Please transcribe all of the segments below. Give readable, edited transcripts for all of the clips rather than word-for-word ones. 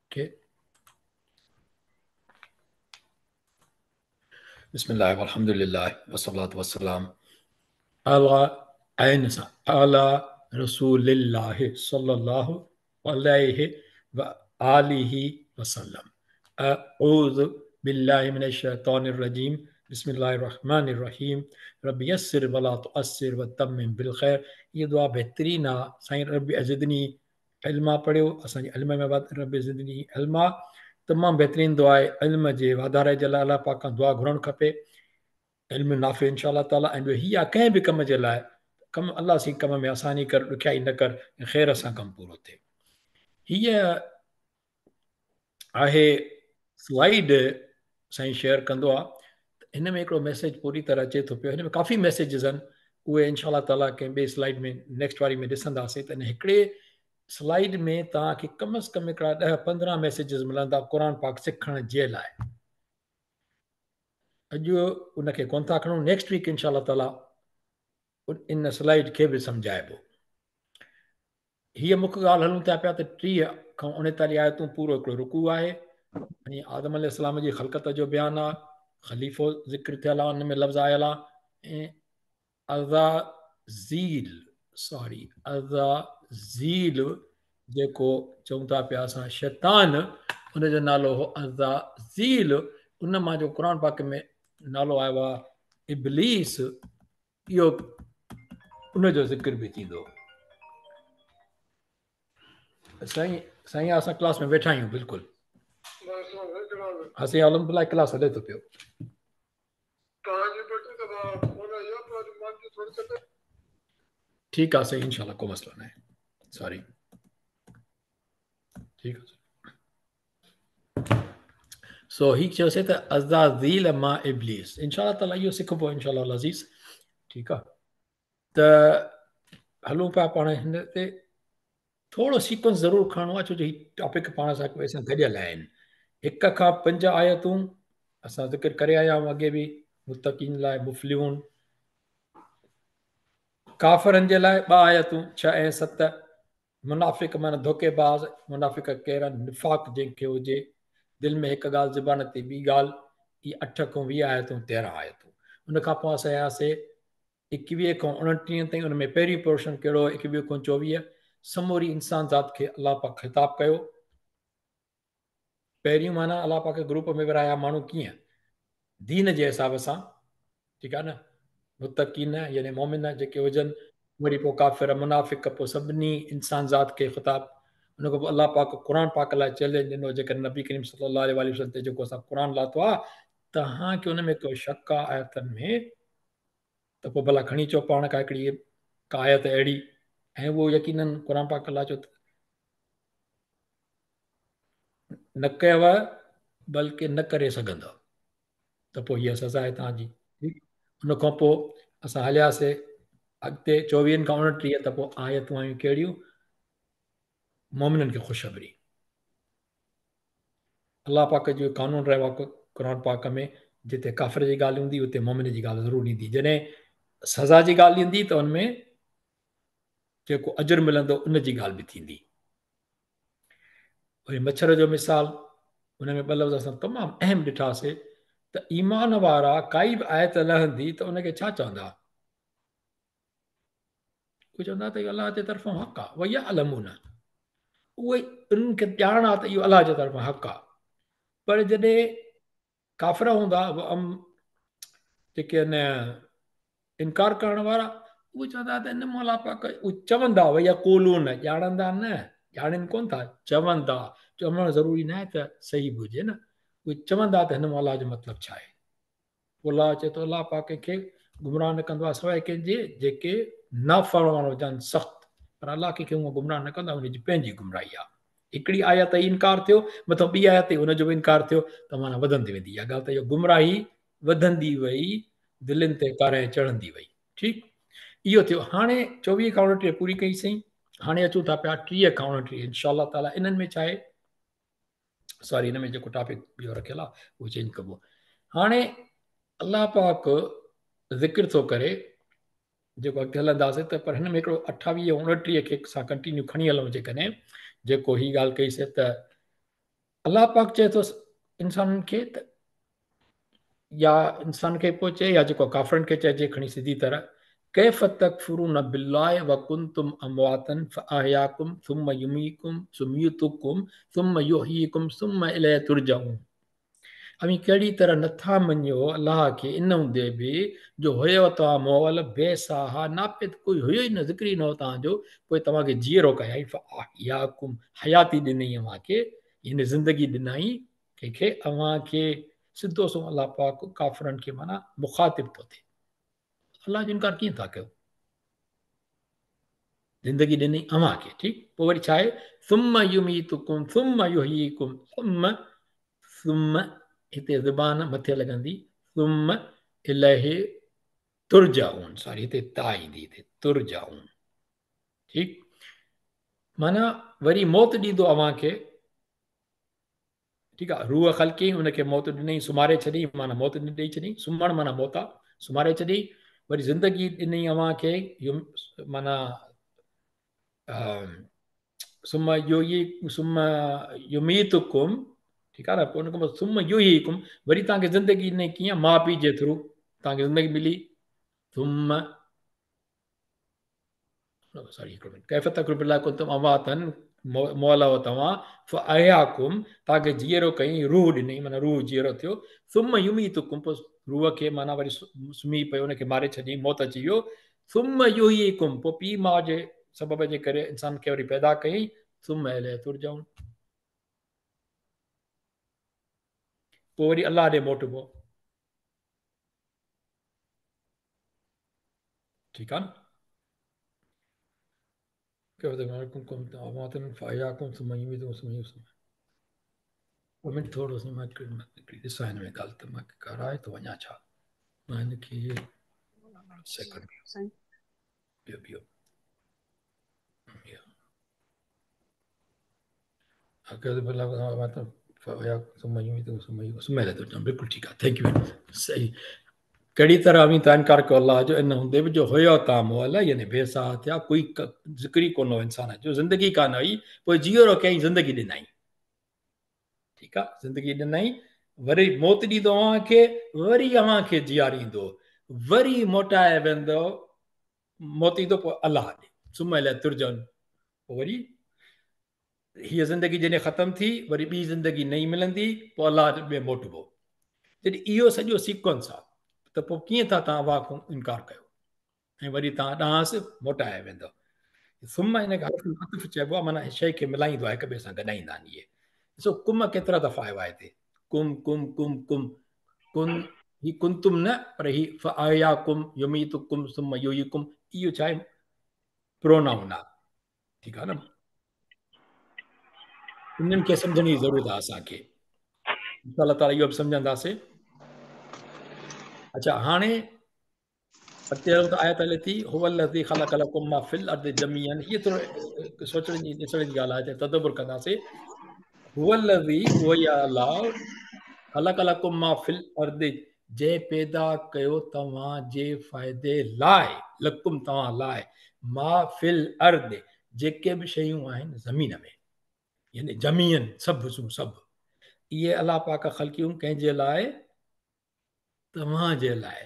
Okay. Bismillah, walhamdulillah, wassalatu wassalam. Ala Rasulillahi sallallahu alayhi wa alihi wasallam. A'udhu billahi minash shaitanir rajim. Bismillahir rahmanir rahim. Rabbi yassir wa la tu'assir wa tammim bil khair. ये दुआ बेहतरीन आहे साईं रबी अज़दनी इल्मा पढ़ियो असांजे इल्म में रबी अज़दनी इल्मा तमामु बहितरीन दुआ आहे इल्म जे वाधारे जे लाइ अलाह पाक खां दुआ घुरणु खपे इल्म नाफ़े इंशाअल्लाह ताला ऐं ॿियो हीअ आहे कंहिं बि कम जे लाइ कमु अलाह सी कम में आसानी कर ॾुखियाई न कर ऐं ख़ैर सां कमु पूरो थिए हीअ आहे स्लाइड साईं शेयर कंदो आहे हिन में हिकिड़ो मैसेज पूरी तरह अचे थो पियो हिन में काफ़ी मैसेजिस आहिनि उहे इंशाअल्लाह ताला कंहिं ॿिए स्लाइड में नेक्स्ट वारी में ॾिसंदासीं त हिन हिकिड़े स्लाइड में तव्हांखे कम अज़ कम हिकिड़ा 10-15 मैसेजिस मिलंदा क़ुर पाक सिखण जे लाइ अॼु उनखे कोन था खणूं नेक्स्ट वीक इंशाअल्लाह ताला इन स्लाइड खे बि सम्झाइबो हीअ मुख्य ॻाल्हि हलूं था पिया त 30 खां 39 आयतूं पूरो हिकिड़ो रुकू आहे ऐं आदम अलैहिस्सलाम जी ख़लक़त जो बयानु आहे ख़लीफ़ो ज़िक्र थियल आहे हुन में लफ़्ज़ आयल आहे ऐं अज़ाज़ील जेको चऊं था पिया असां शैतान उनजो नालो हो अज़ाज़ील उन मां जो क़ुर पाक में नालो आयो आहे इब्लीस इहो उनजो ज़िक्र बि थींदो साईं साईं असां क्लास में वेठा आहियूं बिल्कुलु असां अलहमदुलिल्लाह क्लास हले थो पियो ठीकु आहे साईं इंशाअल्लाह को मसइलो न आहे सॉरी ठीकु आहे सो हीअ चयोसीं त अज़ाज़ील मां इब्लीस इंशाअल्लाह ताला इहो सिखबो इंशाअल्लाह अज़ीज़ ठीकु आहे त हलूं पिया पाण हिन ते थोरो सीक्वेंस ज़रूरु खणणो आहे छो जो हीअ टॉपिक पाण सां गॾियल आहिनि 1 खां 5 आयतूं असां ज़िक्र करे आया आहियूं अॻे बि मुतक़ीन लाइ मुफ़्लिहून काफ़रनि जे लाइ 2 आयतूं 6 ऐं 7 मुनाफ़िक माना धोखेबाज़ मुनाफ़िक कहिड़ा निफ़ाक़ जंहिंखे हुजे दिलि में हिकु ॻाल्हि ज़ुबान ते ॿी ॻाल्हि इहे 8 खां 20 आयतूं 13 आयतूं उन खां पोइ असां आयासीं 21 खां 29 ताईं उन में पहिरीं पोर्शन कहिड़ो 21 खां 24 समूरी इंसान ज़ात खे अलाह पाक ख़िताब कयो पहिरियों माना अलाह पाक ग्रुप में विराया माण्हू कीअं दीन जे हिसाब सां ठीकु आहे न मुतक़ीन यानी मोमिन जेके हुजनि वरी पोइ काफ़िर मुनाफ़िक पोइ सभिनी इंसान ज़ात खे ख़िताब उन खां पोइ अलाह पाक क़ुर पाक लाइ चैलेंज ॾिनो जेकॾहिं नबी करीम सल्लल्लाहु अलैहि वसल्लम ते जेको असां क़ुर लाथो आहे तव्हांखे उन में को शक आहे आयतनि में त पोइ भला खणी अचो पाण का हिकिड़ी का आयत अहिड़ी ऐं उहो यकीनन क़ुर पाक लाचो न कयव बल्कि न करे सघंदव त पोइ हीअ सज़ा आहे तव्हांजी उन खां पोइ असां हलियासीं अॻिते 24 खां 29 त पोइ आयतूं आयूं कहिड़ियूं मोमिननि खे ख़ुशख़बरी अलाह पाक जो कानून रहियो आहे क़ुर पाक में जिते काफ़िर जी ॻाल्हि हूंदी उते मोमिन जी ॻाल्हि ज़रूरु ईंदी जॾहिं सज़ा जी ॻाल्हि ईंदी त हुनमें जेको अजुर मिलंदो उन जी ॻाल्हि बि थींदी वरी मच्छर जो मिसाल हुन में 2 लफ़्ज़ असां तमामु अहम ॾिठासीं त ईमान वारा काई बि आयत लहंदी त उनखे छा चवंदा कोई चवंदा त इहो अलाह जे तरफ़ां हक़ आहे वई आहे अलमून उहे उन्हनि खे ॼाण आहे त इहो अलाह जे तरफ़ां हक़ आहे पर जॾहिं काफ़िर हूंदा जेके आहिनि इनकार करण वारा उहे चवंदा त हिन मां अलाह पाक उहे चवंदा भैया कोलून ॼाणंदा न ॼाणनि कोन था चवंदा चवणु ज़रूरी न आहे त सही बि हुजे न उहे चवंदा त हिन मां अलाह जो मतिलबु छा आहे पोइ अलाह चए थो अलाह पाक खे गुमराह न कंदो आहे सवाइ कंहिंजे जेके नाफ़रमान हुजनि सख़्तु पर अलाह कंहिंखे हूअं गुमराह न कंदो हुनजी पंहिंजी गुमराही आहे हिकिड़ी आयत इनकार थियो मथां ॿी आयत हुनजो बि इनकार थियो त माना वधंदी वेंदी इहा ॻाल्हि त इहो गुमराही वधंदी वई दिलनि ते कारां चढ़ंदी वई ठीकु इहो थियो हाणे 24 खां 29 पूरी कईसीं हाणे अचूं था पिया 30 खां 29 इंशाअल्लाह ताला इन्हनि में छा आहे सॉरी हिन में जेको टॉपिक ॿियो रखियलु आहे उहो चेंज कबो हाणे अलाह पाक ज़िक्र थो करे जेको अॻिते हलंदासीं त पर हिन में हिकिड़ो 28 29 खे असां कंटिन्यू खणी हलूं जेकॾहिं जेको हीअ ॻाल्हि कईसीं त अलाह पाक चए थो इंसान खे या इंसान खे पोइ चए या जेको काफ़रनि खे चइजे खणी सिधी तरह कैफ़ तकफुरून बिल्लाहि व कुंतुम अमवातन फअहयाकुम सुम्म युमीकुम सुम्युतुकुम सुम्म युहयीकुम सुम्म इलैहि तुरजाऊन। अमी कहिड़ी तरह नथा मञो अलाह खे इन हूंदे बि जो हुयो तव्हां मोअल बेसाहा नापित कोई हुयो ई न ज़िक्र ई न हो तव्हांजो, पोइ तव्हांखे जीअरो कयाई फअहयाकुम हयाती ॾिनई अव्हांखे, हिन ज़िंदगी ॾिनई कंहिंखे अव्हांखे सिधो सो अलाह पाक काफ़रनि खे माना मुखातिब थो थिए। अलाह जो इनकार कीअं था कयो? ज़िंदगी ॾिनई अव्हांखे, ठीकु, पोइ वरी छा आहे सुम्म युमीतुकुम सुम्म युहयीकुम सुम्म सुम्म हिते ज़ुबान मथे लॻंदी सुम्म इलैहि तुरजाऊन, सॉरी हिते ता ईंदी हिते तुरजाऊन, ठीकु, माना वरी मौत ॾींदो अव्हांखे, ठीकु आहे, रूह ख़लक़ी हुनखे मौत ॾिनई सुम्हारे छॾी माना मौत ॾेई छॾी, सुम्हणु माना मौत आहे, सुम्हारे छॾी, वरी ज़िंदगी ॾिनई अव्हांखे माना सुम्ह सुम्ह युमीतुकुम, ठीकु आहे न, पोइ हुनखां पोइ सुम्ह युहयीकुम, वरी तव्हांखे ज़िंदगी ॾिनई कीअं माउ पीउ जे थ्रू तव्हांखे ज़िंदगी मिली, सुम्ह सॉरी हिकिड़ो मिनट कैफ़ तकरुबिल्लाह कुंतुम अमवातन मोअल हो तव्हां फअहयाकुम तव्हांखे जीअरो कई रूह ॾिनई माना रूह जीअरो थियो, सुम्ह युमीतुकुम पोइ रूह खे माना वरी सुम्ही पियो हुनखे मारे छॾी मौत अची वियो, सुम्ह युहयीकुम पोइ पीउ माउ जे सबब जे करे इंसान खे वरी पैदा कई, सुम्ह इलैहि तुरजाऊन, पोइ वरी अलाह ॾे मोटिबो, ठीकु आहे न, थोरो सो मां ॾिसां हिन में ॻाल्हि त मां कराए थो वञा छा, मां हिनखे सेकंड ॿियो ॿियो बिल्कुलु ठीकु आहे, थैंक यू, सही, कहिड़ी तरह अमी तव्हां इनकार कयो अलाह जो इन हूंदे बि जो हुयो तव्हां मोअल यानी बेसाह थिया, कोई ज़िक्र ई कोन हो इंसान जो, ज़िंदगी कान हुई, पोइ जीअरो कयईं ज़िंदगी ॾिनई, ठीकु आहे, ज़िंदगी ॾिनई, वरी मौत ॾींदो अव्हांखे, वरी अव्हांखे जीआरींदो, वरी मोटाए वेंदो, मोतींदो पोइ अलाह ॾे, सुम्ह इलैहि तुरजाऊन, पोइ वरी हीअ ज़िंदगी जॾहिं ख़तमु थी वरी ॿी ज़िंदगी नई मिलंदी, पोइ अलाह ॾे मोटिबो, जॾहिं इहो सॼो सीक्वेंस आहे त पोइ कीअं था तव्हां वाह इनकार कयो ऐं वरी तव्हां ॾांहुंसि मोटाए वेंदो, सुम्ह हिनखे हर्फ़ चइबो आहे, माना शइ खे मिलाईंदो आहे हिक ॿिए सां गॾाईंदा आहिनि इहे, ॾिसो कुम केतिरा दफ़ा आयो आहे हिते, कुम कुम कुम कुम कुन, ही कुंतुम न पर ही फअहयाकुम युमीतुकुम सुम्म युहयीकुम, इहो छा आहे प्रोनाउन आहे, ठीकु आहे न, इन्हनि खे सम्झण जी ज़रूरत आहे असांखे, अलाह ताला इहो बि सम्झंदासीं। अच्छा हाणे आयत हले थी हुवल्लज़ी ख़लक़ लकुम मा फिल अर्दि जमीअन, हीअ थोरो सोचण जी ॾिसण जी ॻाल्हि आहे, तदबुर कंदासीं, हुवल्लज़ी उहो ई अलाह ख़लक़ लकुम मा फिल अर्दि, जे पैदा कयो तव्हां जे फ़ाइदे लाइ, लकुम तव्हां लाइ, मा फिल अर्दि जेके बि शयूं आहिनि ज़मीन में, यानी जमीअन सभु सभु, इहे अलाह पाक ख़लकियूं कंहिंजे लाइ, तव्हांजे लाइ,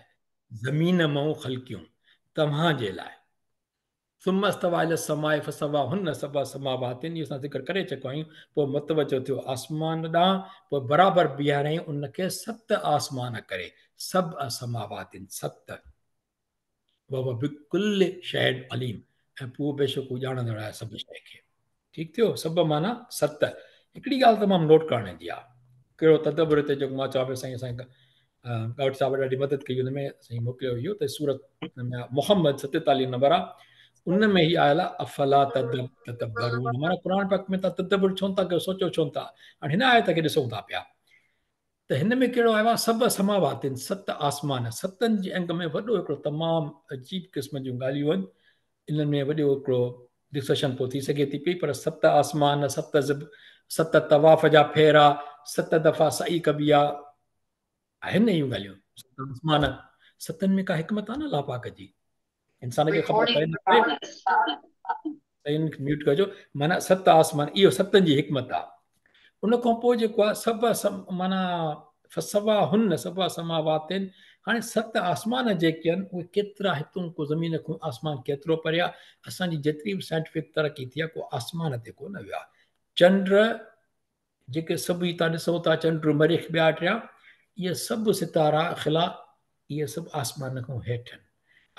ज़मीन मां ख़लकियूं तव्हांजे लाइ, सुमस्तवा इल समाए फसवा हुन सबा समावातिन, इहो असां ज़िक्र करे चुका आहियूं, पोइ मुतवजो थियो आसमान ॾांहुं, पोइ बराबरि बीहारियईं उनखे 7 आसमान करे, सभु असमावातिन 7, बाबा बिकुल शइ अलीम, ऐं पोइ बेशक हू ॼाणंदड़ आहे सभु शइ खे, ठीकु थियो, सभु माना 7, हिकिड़ी ॻाल्हि तमामु नोट करण जी आहे, कहिड़ो तदबुर हिते जेको मां चवां पियो साईं असांखे डॉक्टर साहब ॾाढी मदद कई हुन में, साईं मोकिलियो हुयो त सूरत मोहम्मद 47 नंबर आहे, उन में ई आयल आहे अफला तदब्बरून, माना क़ुर पाक में तव्हां तदबुर छो था कयो, सोचो छो था, हाणे हिन आयत खे ॾिसूं था पिया त हिन में कहिड़ो आयो आहे, सभु समावातिन 7 आसमान, 7 जे अंग में वॾो हिकिड़ो तमामु अजीब क़िस्म जूं ॻाल्हियूं आहिनि, इन्हनि में वॾो हिकिड़ो डिस्कशन पोइ थी सघे थी पई, पर 7 आसमान, 7 तवाफ़ जा फेरा, 7 दफ़ा सही कबी आहे, आहिनि न इहे ॻाल्हियूं, 7 आसमान, 7 में का हिकमत आहे न अलाह पाक जी, इंसान खे ख़बर पए न पए, म्यूट कजो, माना 7 आसमान, इहो 7 जी हिकमत आहे, उन खां पोइ जेको आहे माना फसवा हुन सबा समावात आहिनि। हाणे 7 आसमान जेके आहिनि उहे केतिरा हितूं को ज़मीन खां आसमान केतिरो परे आहे। असांजी जेतिरी बि साइंटिफिक तरक़ी थी आहे को आसमान ते कोन वियो आहे। चंड जेके सभु तव्हां ॾिसो था, चंड मरीख़ ॿिया टिया, इहे सभु सितारा ख़िला इहे सभु आसमान खां हेठि आहिनि।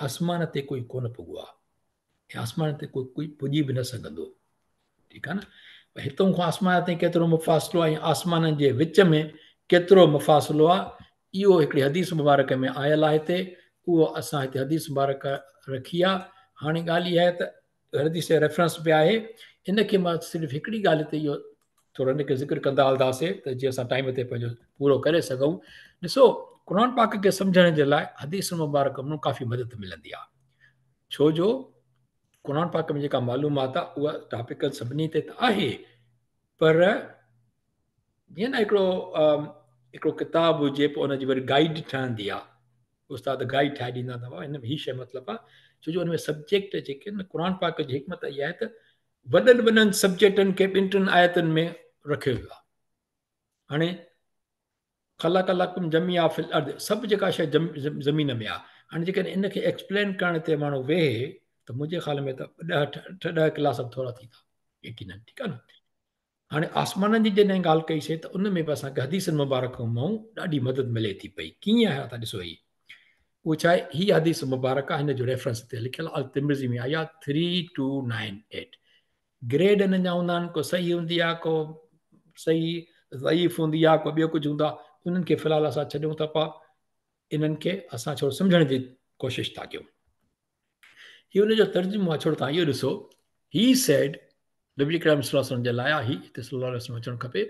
आसमान ते कोई कोन पुॻो आहे, आसमान ते कोई पुॼी बि न सघंदो। ठीकु आहे न। हितों खां आसमान ताईं केतिरो मुफ़ासिलो आहे, आसमाननि जे विच में केतिरो मुफ़ासिलो आहे, इहो हिकिड़ी हदीस मुबारक में आयल आहे हिते। उहो असां हिते हदीस मुबारक रखी आहे। हाणे ॻाल्हि इहा आहे त हदीस रेफरेंस बि आहे। इनखे मां सिर्फ़ु हिकिड़ी ॻाल्हि ते इहो थोरो हिनखे ज़िक्र कंदा हलंदासीं त जीअं असां टाइम ते पंहिंजो पूरो करे सघूं। ॾिसो, क़ुर पाक खे सम्झण जे लाइ हदीस मुबारक में काफ़ी मदद मिलंदी आहे। छो जो क़ुर पाक में जेका मालूमात आहे उहा टॉपिकल सभिनी ते त आहे, पर जीअं न हिकिड़ो किताबु हुजे पोइ हुनजी वरी गाइड ठहंदी आहे, उस्ताद गाइड ठाहे ॾींदा अथव। हिन में हीअ शइ मतिलबु आहे, छो जो हुन में सब्जेक्ट जेके आहिनि क़ुर पाक जी हिकमत इहा आहे त वॾनि वॾनि सब्जेक्टनि खे 2-3 आयतुनि में रखियो वियो आहे। हाणे ख़लक़ लकुम जमीअ फिल अर्द, सभु जेका शइ ज़मीन में आहे। हाणे जेकॾहिं इनखे एक्सप्लेन करण ते माण्हू वेहे त मुंहिंजे ख़्याल में त 8-10 क्लास थोरा थींदा यकीनन। ठीकु आहे न। हाणे आसमाननि जी जॾहिं ॻाल्हि कईसीं त उन में बि असांखे हदीसनि मुबारक मां ॾाढी मदद मिले थी पई। कीअं आहे त ॾिसो, उहो छा आहे, हीअ हदीस मुबारक आहे, हिन जो रेफरेंस ते लिखियलु आहे, तिर्मिज़ी में आई आहे 3298। ग्रेड हिननि जा हूंदा आहिनि, को सही हूंदी आहे, को सही ज़ईफ़ हूंदी आहे, को ॿियो कुझु हूंदो आहे। उन्हनि खे फ़िलहालु असां छॾियूं था पिया, इन्हनि खे असां छो सम्झण जी कोशिशि था कयूं। हीउ हुनजो तर्जुमो आहे, छो तव्हां इहो ॾिसो, ही सेड नबी करीम सल्लल्लाहु अलैहि वसल्लम जे लाइ ही हिते सल्लल्लाहु अलैहि वसल्लम अचणु खपे,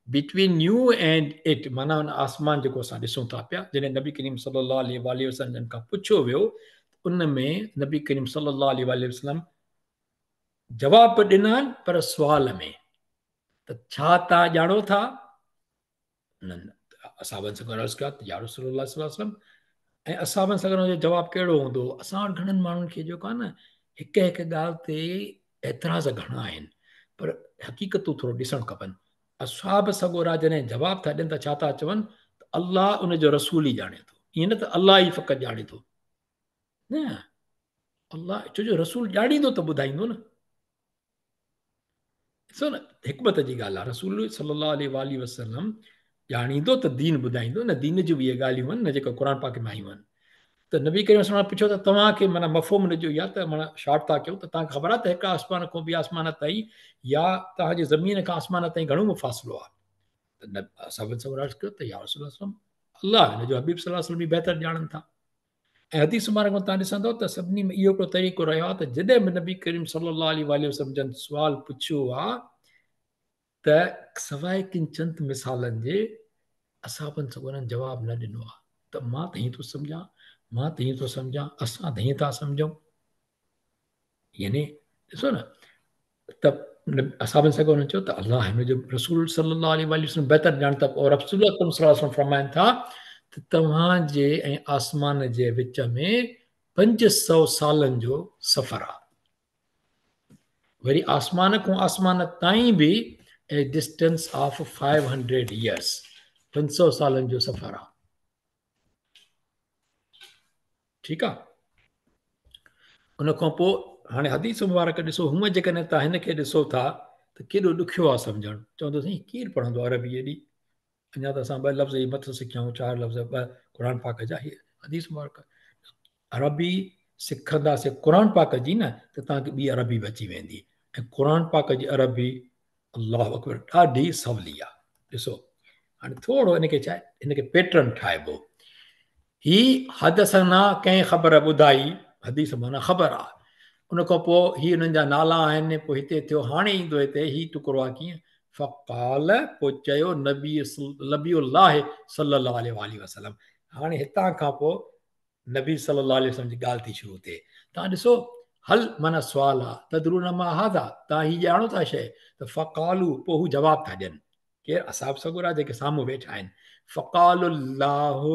बिटवीन यू एंड इट, माना हुन आसमान जेको असां ॾिसूं था पिया। जॾहिं नबी करीम सल्लल्लाहु अलैहि वसल्लम खां पुछियो वियो, उन में नबी करीम सल्लल्लाहु अलैहि वसल्लम जवाब ॾिना आहिनि, पर सुवाल में त छा तव्हां ॼाणो था? असाबनि सां अर्ज़ु कया त या रसूलल्लाह सल्लल्लाहु अलैहि वसल्लम, ऐं असाबनि सां जो जवाबु कहिड़ो हूंदो? असां वटि घणनि माण्हुनि खे जेको आहे न, हिकु हिकु ॻाल्हि ते एतिराज़ घणा आहिनि, पर हक़ीक़तूं थोरो ॾिसणु खपनि। असाब सॻोरा जॾहिं जवाबु था ॾियनि त छा था चवनि त अलाह उनजो रसूल ई ॼाणे थो, ईअं न त अलाह ई फ़क़ति ॼाणे थो, न अलाह, छो जो रसूल ॼाणींदो त ॿुधाईंदो न। ॾिसो न, हिकमत जी ॻाल्हि आहे, रसूल सल्लल्लाहु अलैहि वसल्लम ॼाणींदो त दीन ॿुधाईंदो न। दीन जूं बि इहे ॻाल्हियूं आहिनि न जेका क़ुर पाक में आयूं आहिनि। त नबी करीम सल्लल्लाहु अलैहि वसल्लम पुछियो त तव्हांखे माना मफ़हूम हुनजो इहा त माना शॉर्ट था कयूं त तव्हांखे ख़बर आहे त हिकु आसमान खां ॿिए आसमान ताईं या तव्हांजे ज़मीन खां आसमान ताईं घणो मुफ़ासिलो आहे? त सभिनि सां अर्ज़ु कयो त या रसूल सल्लल्लाहु अलैहि वसल्लम, अलाह हिनजो हबीब सल्लल्लाहु अलैहि वसल्लम बि बहितर ॼाणनि था। ऐं हदीस मुबारक में तव्हां ॾिसंदो त सभिनी में इहो हिकिड़ो तरीक़ो रहियो आहे त जॾहिं बि नबी करीम सल्लल्लाहु अलैहि वसल्लम जन सुवाल पुछियो आहे त सवाइ किन चंद मिसालनि जे असाबनि सां उन्हनि जवाबु न ॾिनो आहे। त मां त हीअं थो सम्झां, मां त हीअं थो सम्झां, असां त हीअं था सम्झूं। यानी ॾिसो न, त असाबनि सां उन्हनि चयो त अलाह हिनजो रसूल सल्लल्लाहु अलैहि वसल्लम बहितर ॼाणता। और रसूल सल्लल्लाहु अलैहि वसल्लम फरमाइनि था त तव्हांजे ऐं आसमान जे विच में 500 सालनि जो सफ़र आहे। वरी आसमान खां आसमान ताईं बि ए डिस्टेंस ऑफ 500 years, 500 सालनि जो सफ़र आहे। ठीकु आहे। उन खां पोइ हाणे हदीस मुबारक ॾिसो, हूअं जेकॾहिं तव्हां हिनखे ॾिसो था त केॾो ॾुखियो आहे सम्झणु। चवंदो साईं केरु पढ़ंदो अरबी एॾी, अञा त असां 2 लफ़्ज़ ई मथो सिखियाऊं, 4 लफ़्ज़ 2 क़ुर पाक जा। हीअ हदीस मुबारक अरबी सिखंदासीं क़ुर पाक जी न, त तव्हांखे ॿी अरबी बि अची वेंदी। ऐं क़ुर पाक जी अरबी अलाह अकबर ॾाढी सवली आहे। ॾिसो हाणे थोरो हिनखे छा आहे, हिनखे पैटर्न ठाहिबो। ही हदसना कंहिं ख़बर ॿुधाई, हदीस माना ख़बर आहे। उन खां पोइ ही हुननि जा नाला आहिनि, पोइ हिते थियो, हाणे ईंदो हिते ही टुकड़ो आहे कीअं फ़क़ाल, पोइ चयो नबीउल्लाह सल्लल्लाहु अलैहि वसल्लम। हाणे हितां खां पोइ नबी सल्लल्लाहु अलैहि वसल्लम जी ॻाल्हि थी शुरू थिए। तव्हां ॾिसो, हल माना सुवाल आहे, तदरून मा हादा, तव्हां हीअ ॼाणो था शइ? त फ़क़ालू, पोइ हू जवाबु था ॾियनि। केरु? असाब सगुरा जेके साम्हूं वेठा आहिनि। फ़क़ालुल्लाहु,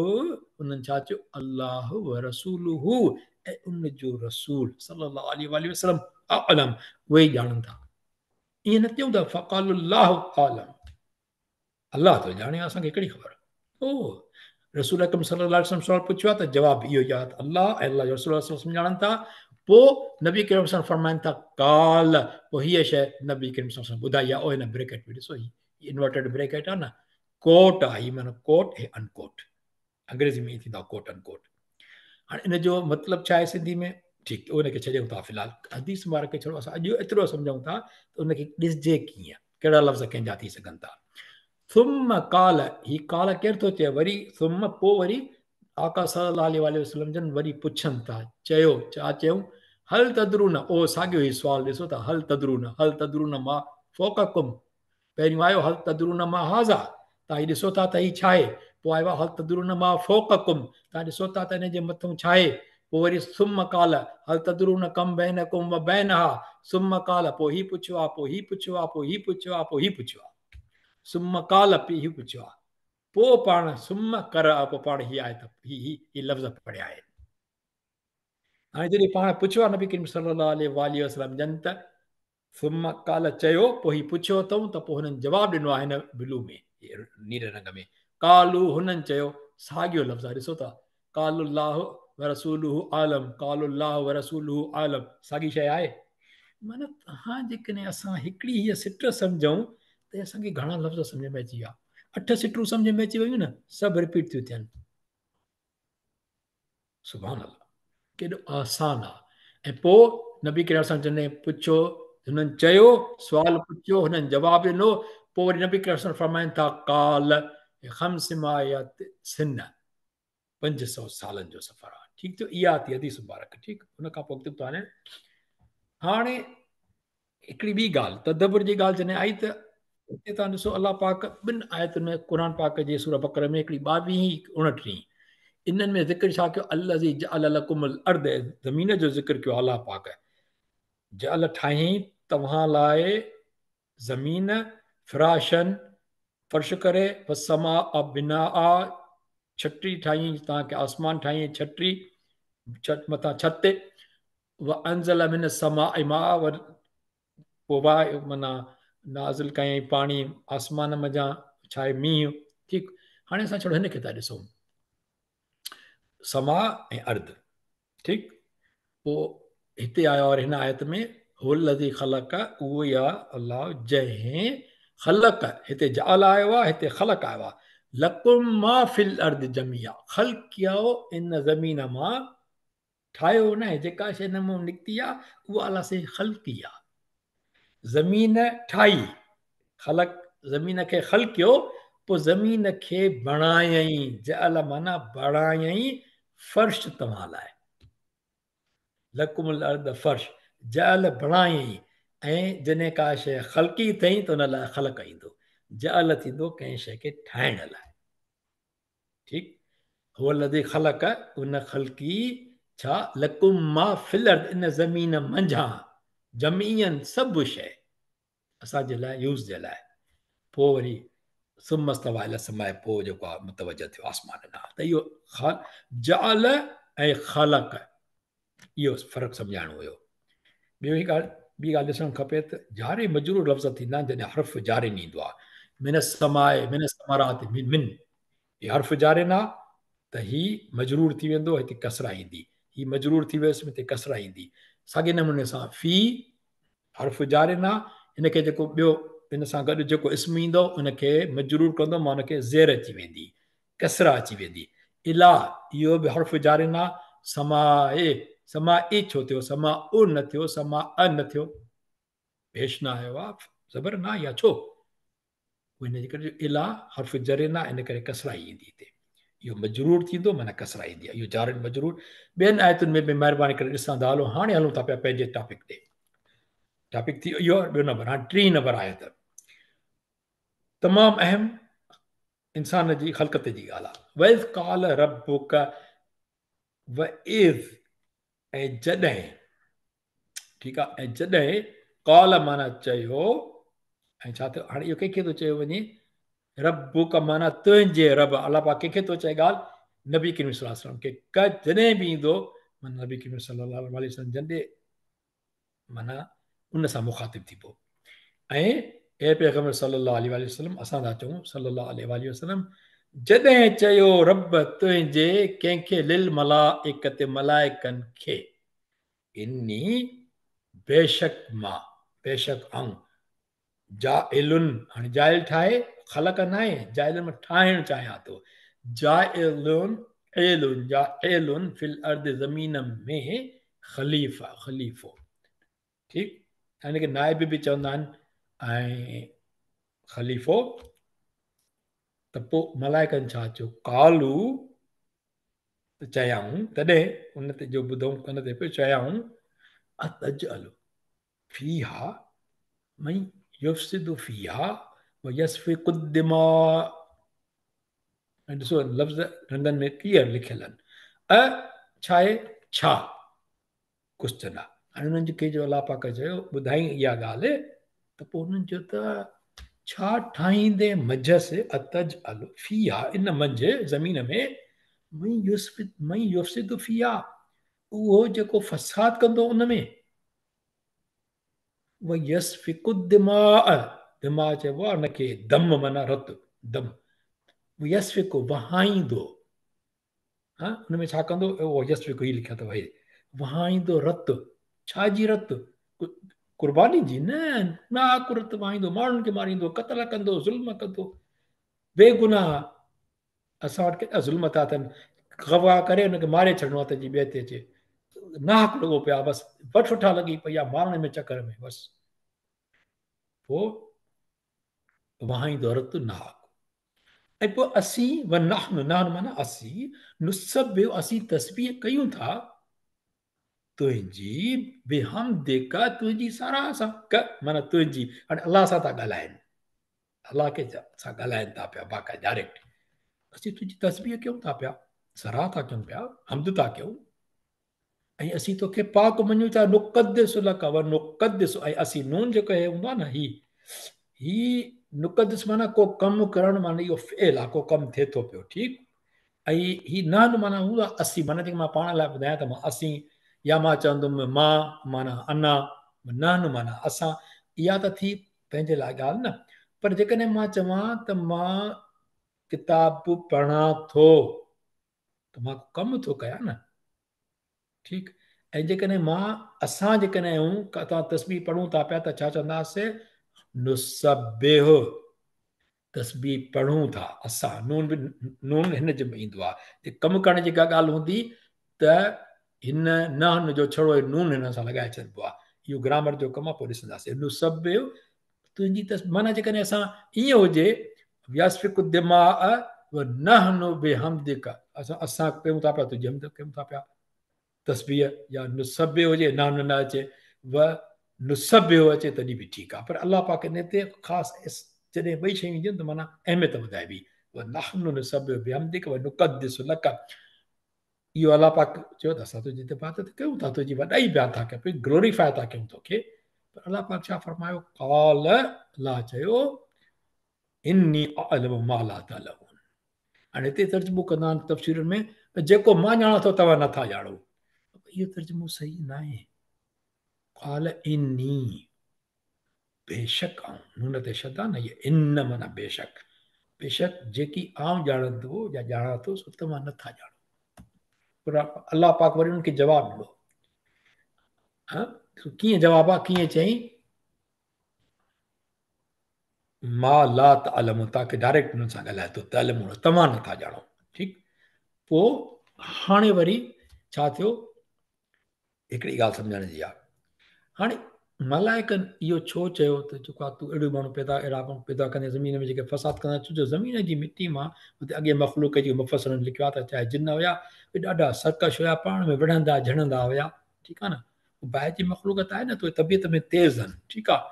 उन्हनि छा चयो? अल्लाह व रसूलुहु, ऐं उनजो रसूल सल्लल्लाहु अलैहि वसल्लम आलम, उहे ई ॼाणनि था। ईअं न चऊं था फ़क़ालुल्लाहु आलम। अल्लाह तो ॼाणे, असांखे कहिड़ी ख़बर। ओ रसूल अकरम सल्लल्लाहु अलैहि वसल्लम सवाल पुछियो आहे त जवाबु इहो ई आहे, अल्लाह ऐं अल्लाह जो रसूल सल्लल्लाहु ॼाणनि था। पोइ नबी करीम सल्लल्लाहु अलैहि वसल्लम फरमाइनि था काल, पोइ हीअ शइ नबी करीम सल्लल्लाहु अलैहि वसल्लम ॿुधाई आहे। ओ हिन ब्रेकेट में ॾिसो, ही इन्वर्टेड ब्रेकेट आहे न, कोट आहे, ही माना कोट ऐं अनकोट, अंग्रेज़ी में थींदो आहे कोट अनकोट। हाणे इन जो मतिलबु छा आहे सिंधी में, ठीकु उनखे छॾियूं था फ़िलहालु, हदीस मुबारक खे छॾो, असां अॼु एतिरो सम्झूं था त उनखे ॾिसजे कीअं, कहिड़ा लफ़्ज़ कंहिंजा थी सघनि था। सुम काल, ही काल केरु थो चए वरी, सुम पोइ वरी आका सल्लल्लाहु अलैहि वसल्लम जन वरी पुछनि था, चयो छा चयूं, हल तदरून, ओ साॻियो ई सुवाल ॾिसो था, हल तदरून मां फ़ौक़कुम, पहिरियों आयो हल तदरून मां हाज़ा, तव्हां हीउ ॾिसो था त हीउ छा आहे, पोइ आयो आहे हल तदरून मां फ़ौक़कुम, तव्हां ॾिसो था त हिन जे मथां छा आहे, पोइ वरी सुम काल हल तदरून कम बैनकुम व बैनहा, सुम काल पोइ हीउ पुछियो आहे, पोइ हीउ पुछियो आहे, पोइ हीउ पुछियो आहे, पोइ हीउ पुछियो आहे, सुम काल पी हीउ पुछियो आहे, पोइ पाण सुम कर, पोइ पाण हीअ आहे त ही लफ़्ज़ पढ़िया आहिनि। हाणे जॾहिं पाण पुछियो आहे नबी करीम सल्लल्लाहु अलैहि वसल्लम जन त सुम काल चयो, पोइ हीउ पुछियो अथऊं, त पोइ हुननि जवाबु ॾिनो आहे हिन ब्लू में, नीरे रंग में, कालू हुननि चयो, साॻियो लफ़्ज़ आहे ॾिसो था, कालुल्लाह व रसूलुहु आलम, कालुल्लाह व रसूलुहु आलम, साॻी शइ आहे। माना तव्हां जेकॾहिं असां हिकिड़ी हीअ सिट सम्झूं त असांखे घणा लफ़्ज़ सम्झ में अची विया, 8 सिटूं सम्झ में अची वियूं न, सभु रिपीट थियूं थियनि। सुभान अल्लाह, केॾो आसान आहे। ऐं पोइ नबी करीम सल्लल्लाहु अलैहि वसल्लम जॾहिं पुछो, हुननि चयो, सुवाल पुछियो, हुननि जवाबु ॾिनो, पोइ वरी नबी करीम सल्लल्लाहु अलैहि वसल्लम फरमाइनि था काल खमसिमायत सिन, 500 सालनि जो सफ़र आहे। ठीकु थियो, इहा थी हदीस मुबारक। ठीकु, हुन खां पोइ अॻिते हाणे हाणे हिकिड़ी ॿी ॻाल्हि, तदब्बुर जी ॻाल्हि जॾहिं आई त हिते तव्हां ॾिसो, अलाह पाक ॿिनि आयतुनि में, क़ुर पाक जे सूरह बक़रा में हिकिड़ी 22 29, इन्हनि में ज़िक्र छा कयो, अल्लज़ी जअल लकुमुल अर्द, ज़मीन जो ज़िक्र कयो अलाह पाक, जअल ठाहियईं तव्हां लाइ ज़मीन, फ़िराशन फर्श करे, वसमा बिना आ, छटी ठाहियईं तव्हांखे, आसमान ठाहियईं छटी, छत मथां छत ते, व अंज़ल मिन समा इमा, पोइ माना नाज़िल कयईं पाणी आसमान मञा, छा आहे मींहुं। ठीकु, हाणे असां छड़ो हिनखे था ॾिसूं, समा ऐं अर्द। ठीकु, पोइ हिते आयो और हिन आयत में हुल्लज़ी ख़लक़, उहो ई आहे अलाह जंहिं ख़लक़, हिते जाल आयो आहे, हिते ख़लक़ आयो आहे, लकुम मा फिल अर्द जमिया, ख़ल्क़ कयो इन ज़मीन मां, ठाहियो न आहे, जेका शइ हिन मां निकिती आहे उहा अलाह से ख़ल्क़ी आहे। ज़मीन ठाही, ख़लक़, ज़मीन खे ख़ल्क़ कयो, पोइ ज़मीन खे बणायईं, जअल माना बणायईं फ़र्श तव्हां लाइ, लकुमुल अर्द फ़र्श, जअल बणायईं, ऐं जॾहिं का शइ ख़ल्क़ी अथई त हुन लाइ ख़लक़ ईंदो, जअल थींदो कंहिं शइ खे ठाहिण लाइ। ठीकु, हुअ लज़ी ख़लक़, उन ख़ल्क़ी छा, लकुम मा फिल अर्द, इन ज़मीन मंझां, जमीअन सभु शइ असांजे लाइ, यूज़ जे लाइ। पोइ वरी सुमस्तवा इला समाए, पोइ जेको आहे मुतवजह थियो आसमान ॾांहुं, त इहो जाल ऐं ख़लक़, इहो फ़र्क़ु सम्झाइणो हुयो। ॿियो ही ॻाल्हि, ॿी ॻाल्हि ॾिसणु खपे त जारे मजरूर लफ़्ज़ थींदा आहिनि जॾहिं हर्फ़ जारिन ईंदो आहे, मिन समाए, मिन समारात, मिन हीउ हर्फ़ जारिन आहे त ही मजरूर थी वेंदो, हिते कसरा ईंदी, ही मजरूर थी वियसि, हिते कसरा ईंदी। साॻे नमूने सां फ़ी हर्फ़ जारिन आहे, हिनखे जेको ॿियो हिन सां गॾु जेको इस्म ईंदो उनखे मजरूर कंदो, मां उनखे ज़ेर अची वेंदी, कसरा अची वेंदी। इला, इहो बि हर्फ़ जारिन आहे, समाए, समा ए छो थियो, समा उ न थियो, समा अ न थियो, पेश न आयो आहे, ज़बर न या छो, हिन जे करे इला हर्फ़ जरिन आहे, इन करे कसरा ई ईंदी हिते, इहो मजरूर थींदो माना कसरा ईंदी आहे, इहो जारिन मजरूर। ॿियनि आयतुनि में बि महिरबानी करे ॾिसां था हलो, हाणे हलूं था पिया पंहिंजे टॉपिक ते। टॉपिक थी इहो, ॿियो नंबर, हाणे 3 नंबर आयत, तमामु अहम इंसान जी ख़लक़त जी ॻाल्हि आहे। वइज़ काल रब्बुक, व इज़, ऐं जॾहिं, ठीकु आहे, ऐं जॾहिं काल माना चयो, ऐं छा थियो, हाणे इहो कंहिंखे थो चयो वञे, रब्बुक माना तुंहिंजे रब, अलाह पाक कंहिंखे थो चए ॻाल्हि, नबी करीम सल्लल्लाहु अलैहि वसल्लम खे, जॾहिं बि ईंदो माना नबी करीम सल्लल्लाहु अलैहि वसल्लम जॾहिं माना उन सां मुखातिब थी पोइ, ऐं हे पैगंबर सल्लल्लाहु अलैहि वसल्लम, असां था चऊं सल्लल्लाहु अलैहि वसल्लम, जॾहिं चयो रब तुंहिंजे कंहिंखे लिल मलाइकत मलाइकनि खे, इन्नी बेशक मां, बेशक आऊं, जाइलुन, हाणे जाइल ठाहे ख़लक न आहे, जाइल में ठाहिणु चाहियां थो, जाइलुन एलुन जाइलुन फिल अर्द ज़मीन में ख़लीफ़ा, ख़लीफ़ो, ठीकु, यानी कि नाइब बि चवंदा आहिनि ऐं ख़लीफ़ो। त पोइ मलाइकनि छा चयो, कालू, त चयाऊं, तॾहिं उन ते जो ॿुधऊं उन ते पियो चयाऊं, अतजअल फीहा मई युफ़्सिदु फीहा व यस्फिकु दिमा। ऐं ॾिसो लफ़्ज़ रंगनि में क्लियर लिखियल आहिनि, छा आहे, छा क्वेश्चन आहे। हाणे उन्हनि जे कंहिंजो अलाह पाक चयो ॿुधाई इहा ॻाल्हि, त पोइ उन्हनि चयो त छा ठाहींदे मजस, अतज अल फी आहे, इन मंझि ज़मीन में मई युफ़्सिदु फी आहे, उहो जेको फ़साद कंदो उन में, व यस्फिकु दिमा, दिमा चइबो आहे हुनखे, दम माना रत, दम, यस्फिकु वहाईंदो, हा हुन में छा कंदो, उहो यस्फिकु ई लिखियो अथव, वहाईंदो रत, छाजी रत, कुर्बानी जी न, नाकु रत वहाईंदो, माण्हुनि खे मारींदो, क़तल कंदो, ज़ुल्म कंदो, बेगुनाह। असां वटि केतिरा ज़ुल्म था थियनि, गवाह करे हुनखे मारे छॾिणो आहे त जी ॿिए ते अचे, नाहक लॻो पियो आहे, बसि वठ वठा लॻी पई आहे मारण में, चकर में, बसि पोइ वहाईंदो रत नाहक। ऐं पोइ असीं व नाहनु, नाहनु माना असीं, नुसब असीं तस्बीह कयूं था, तुंहिंजी बिहमदिका, तुंहिंजी साराह सां, क माना तुंहिंजी, हाणे अलाह सां था ॻाल्हाइनि, अलाह खे सां ॻाल्हाइनि था पिया बाक़ाइदा डायरेक्ट, असीं तुंहिंजी तस्बीह कयूं था पिया, सराह था कयूं पिया, हमद था कयूं, ऐं असीं तोखे पाक मञूं था, नुक़द्दिस लक व नुक़द्दिस, ऐं असीं नून जेको हे हूंदो आहे न, ही नुक़द्दिस माना को कमु करणु, माना इहो फेल आहे, को कमु थिए थो पियो, ठीकु, ऐं ही न माना हूंदो आहे असीं, माना जेके मां पाण लाइ ॿुधायां त मां असीं, या मां चवंदुमि मां माना अना, न माना असां, इहा त थी पंहिंजे लाइ ॻाल्हि न, पर जेकॾहिं मां चवां त मां किताब पढ़ां थो, त मां कमु थो कयां न, ठीकु, ऐं जेकॾहिं मां, असां जेकॾहिं आहियूं, तव्हां तस्बीह पढ़ूं था पिया त छा चवंदासीं, नुसब्बिह, तस्बीह पढ़ूं था असां, नून बि, नून हिन जे में ईंदो आहे, कमु करण जी का ॻाल्हि हूंदी त हिन न जो छड़ो नून हिन सां लॻाए छॾिबो आहे, इहो ग्रामर जो कमु आहे, पोइ ॾिसंदासीं, नुसब्बिह तुंहिंजी माना जेकॾहिं असां ईअं हुजे, यस्फिकु दिमा व नहनु बिहमदिका, असां कयूं था पिया, तुंहिंजी हमद कयूं था पिया, तस्बीह, या नुसब्बिह हुजे, न अचे, व नुसब्बिह अचे तॾहिं बि ठीकु आहे, पर अलाह पाक इन ते ख़ासि जॾहिं ॿई शयूं ईंदियूं त माना अहमियत ॿुधाइबी, व नहनु नुसब्बिह बिहमदिक व नुक़द्दिसु लक, इहो अलाह पाक चयो त असां तुंहिंजी इबादत कयूं था, तुंहिंजी वॾाई बयान था कयूं, ग्लोरीफाई था कयूं तोखे, पर अलाह पाक छा फरमायो, क़ाल, अलाह चयो, इन्नी अअलमु मा ला तअलमून, हाणे हिते तर्जुमो कंदा आहिनि तफ़सीरुनि में, जेको मां ॼाणां थो तव्हां नथा ॼाणो, इहो तर्जुमो सही न आहे, क़ाल इन्नी, बेशक आऊं, नून ते शदा न, इहे इन माना बेशक, बेशक जेकी आऊं ॼाणंदो या ॼाणां थो सो तव्हां नथा ॼाणो, पर अलाह पाक वरी उनखे जवाबु ॾिनो, हा कीअं जवाबु आहे, कीअं चई, मा ला तअलमून, तव्हांखे डायरेक्ट हुननि सां ॻाल्हाए थो, तअलमून तव्हां नथा ॼाणो, ठीकु, पोइ हाणे वरी छा थियो, हिकिड़ी ॻाल्हि सम्झण जी आहे, हाणे मलाइकनि इहो छो चयो त जेको आहे तूं अहिड़ो माण्हू अहिड़ा माण्हू पैदा कंदे ज़मीन में जेके फ़साद कंदा, छो जो ज़मीन जी मिटी मां, हुते अॻे मख़लूक जी मुफ़सरनि लिखियो आहे त चाहे जिन हुया, उहे ॾाढा सरकश हुया, पाण में विढ़ंदा झड़ंदा हुया, ठीकु आहे न, ॿाहिरि जी मख़लूक त आहे न, त उहे तबियत में तेज़ आहिनि, ठीकु आहे,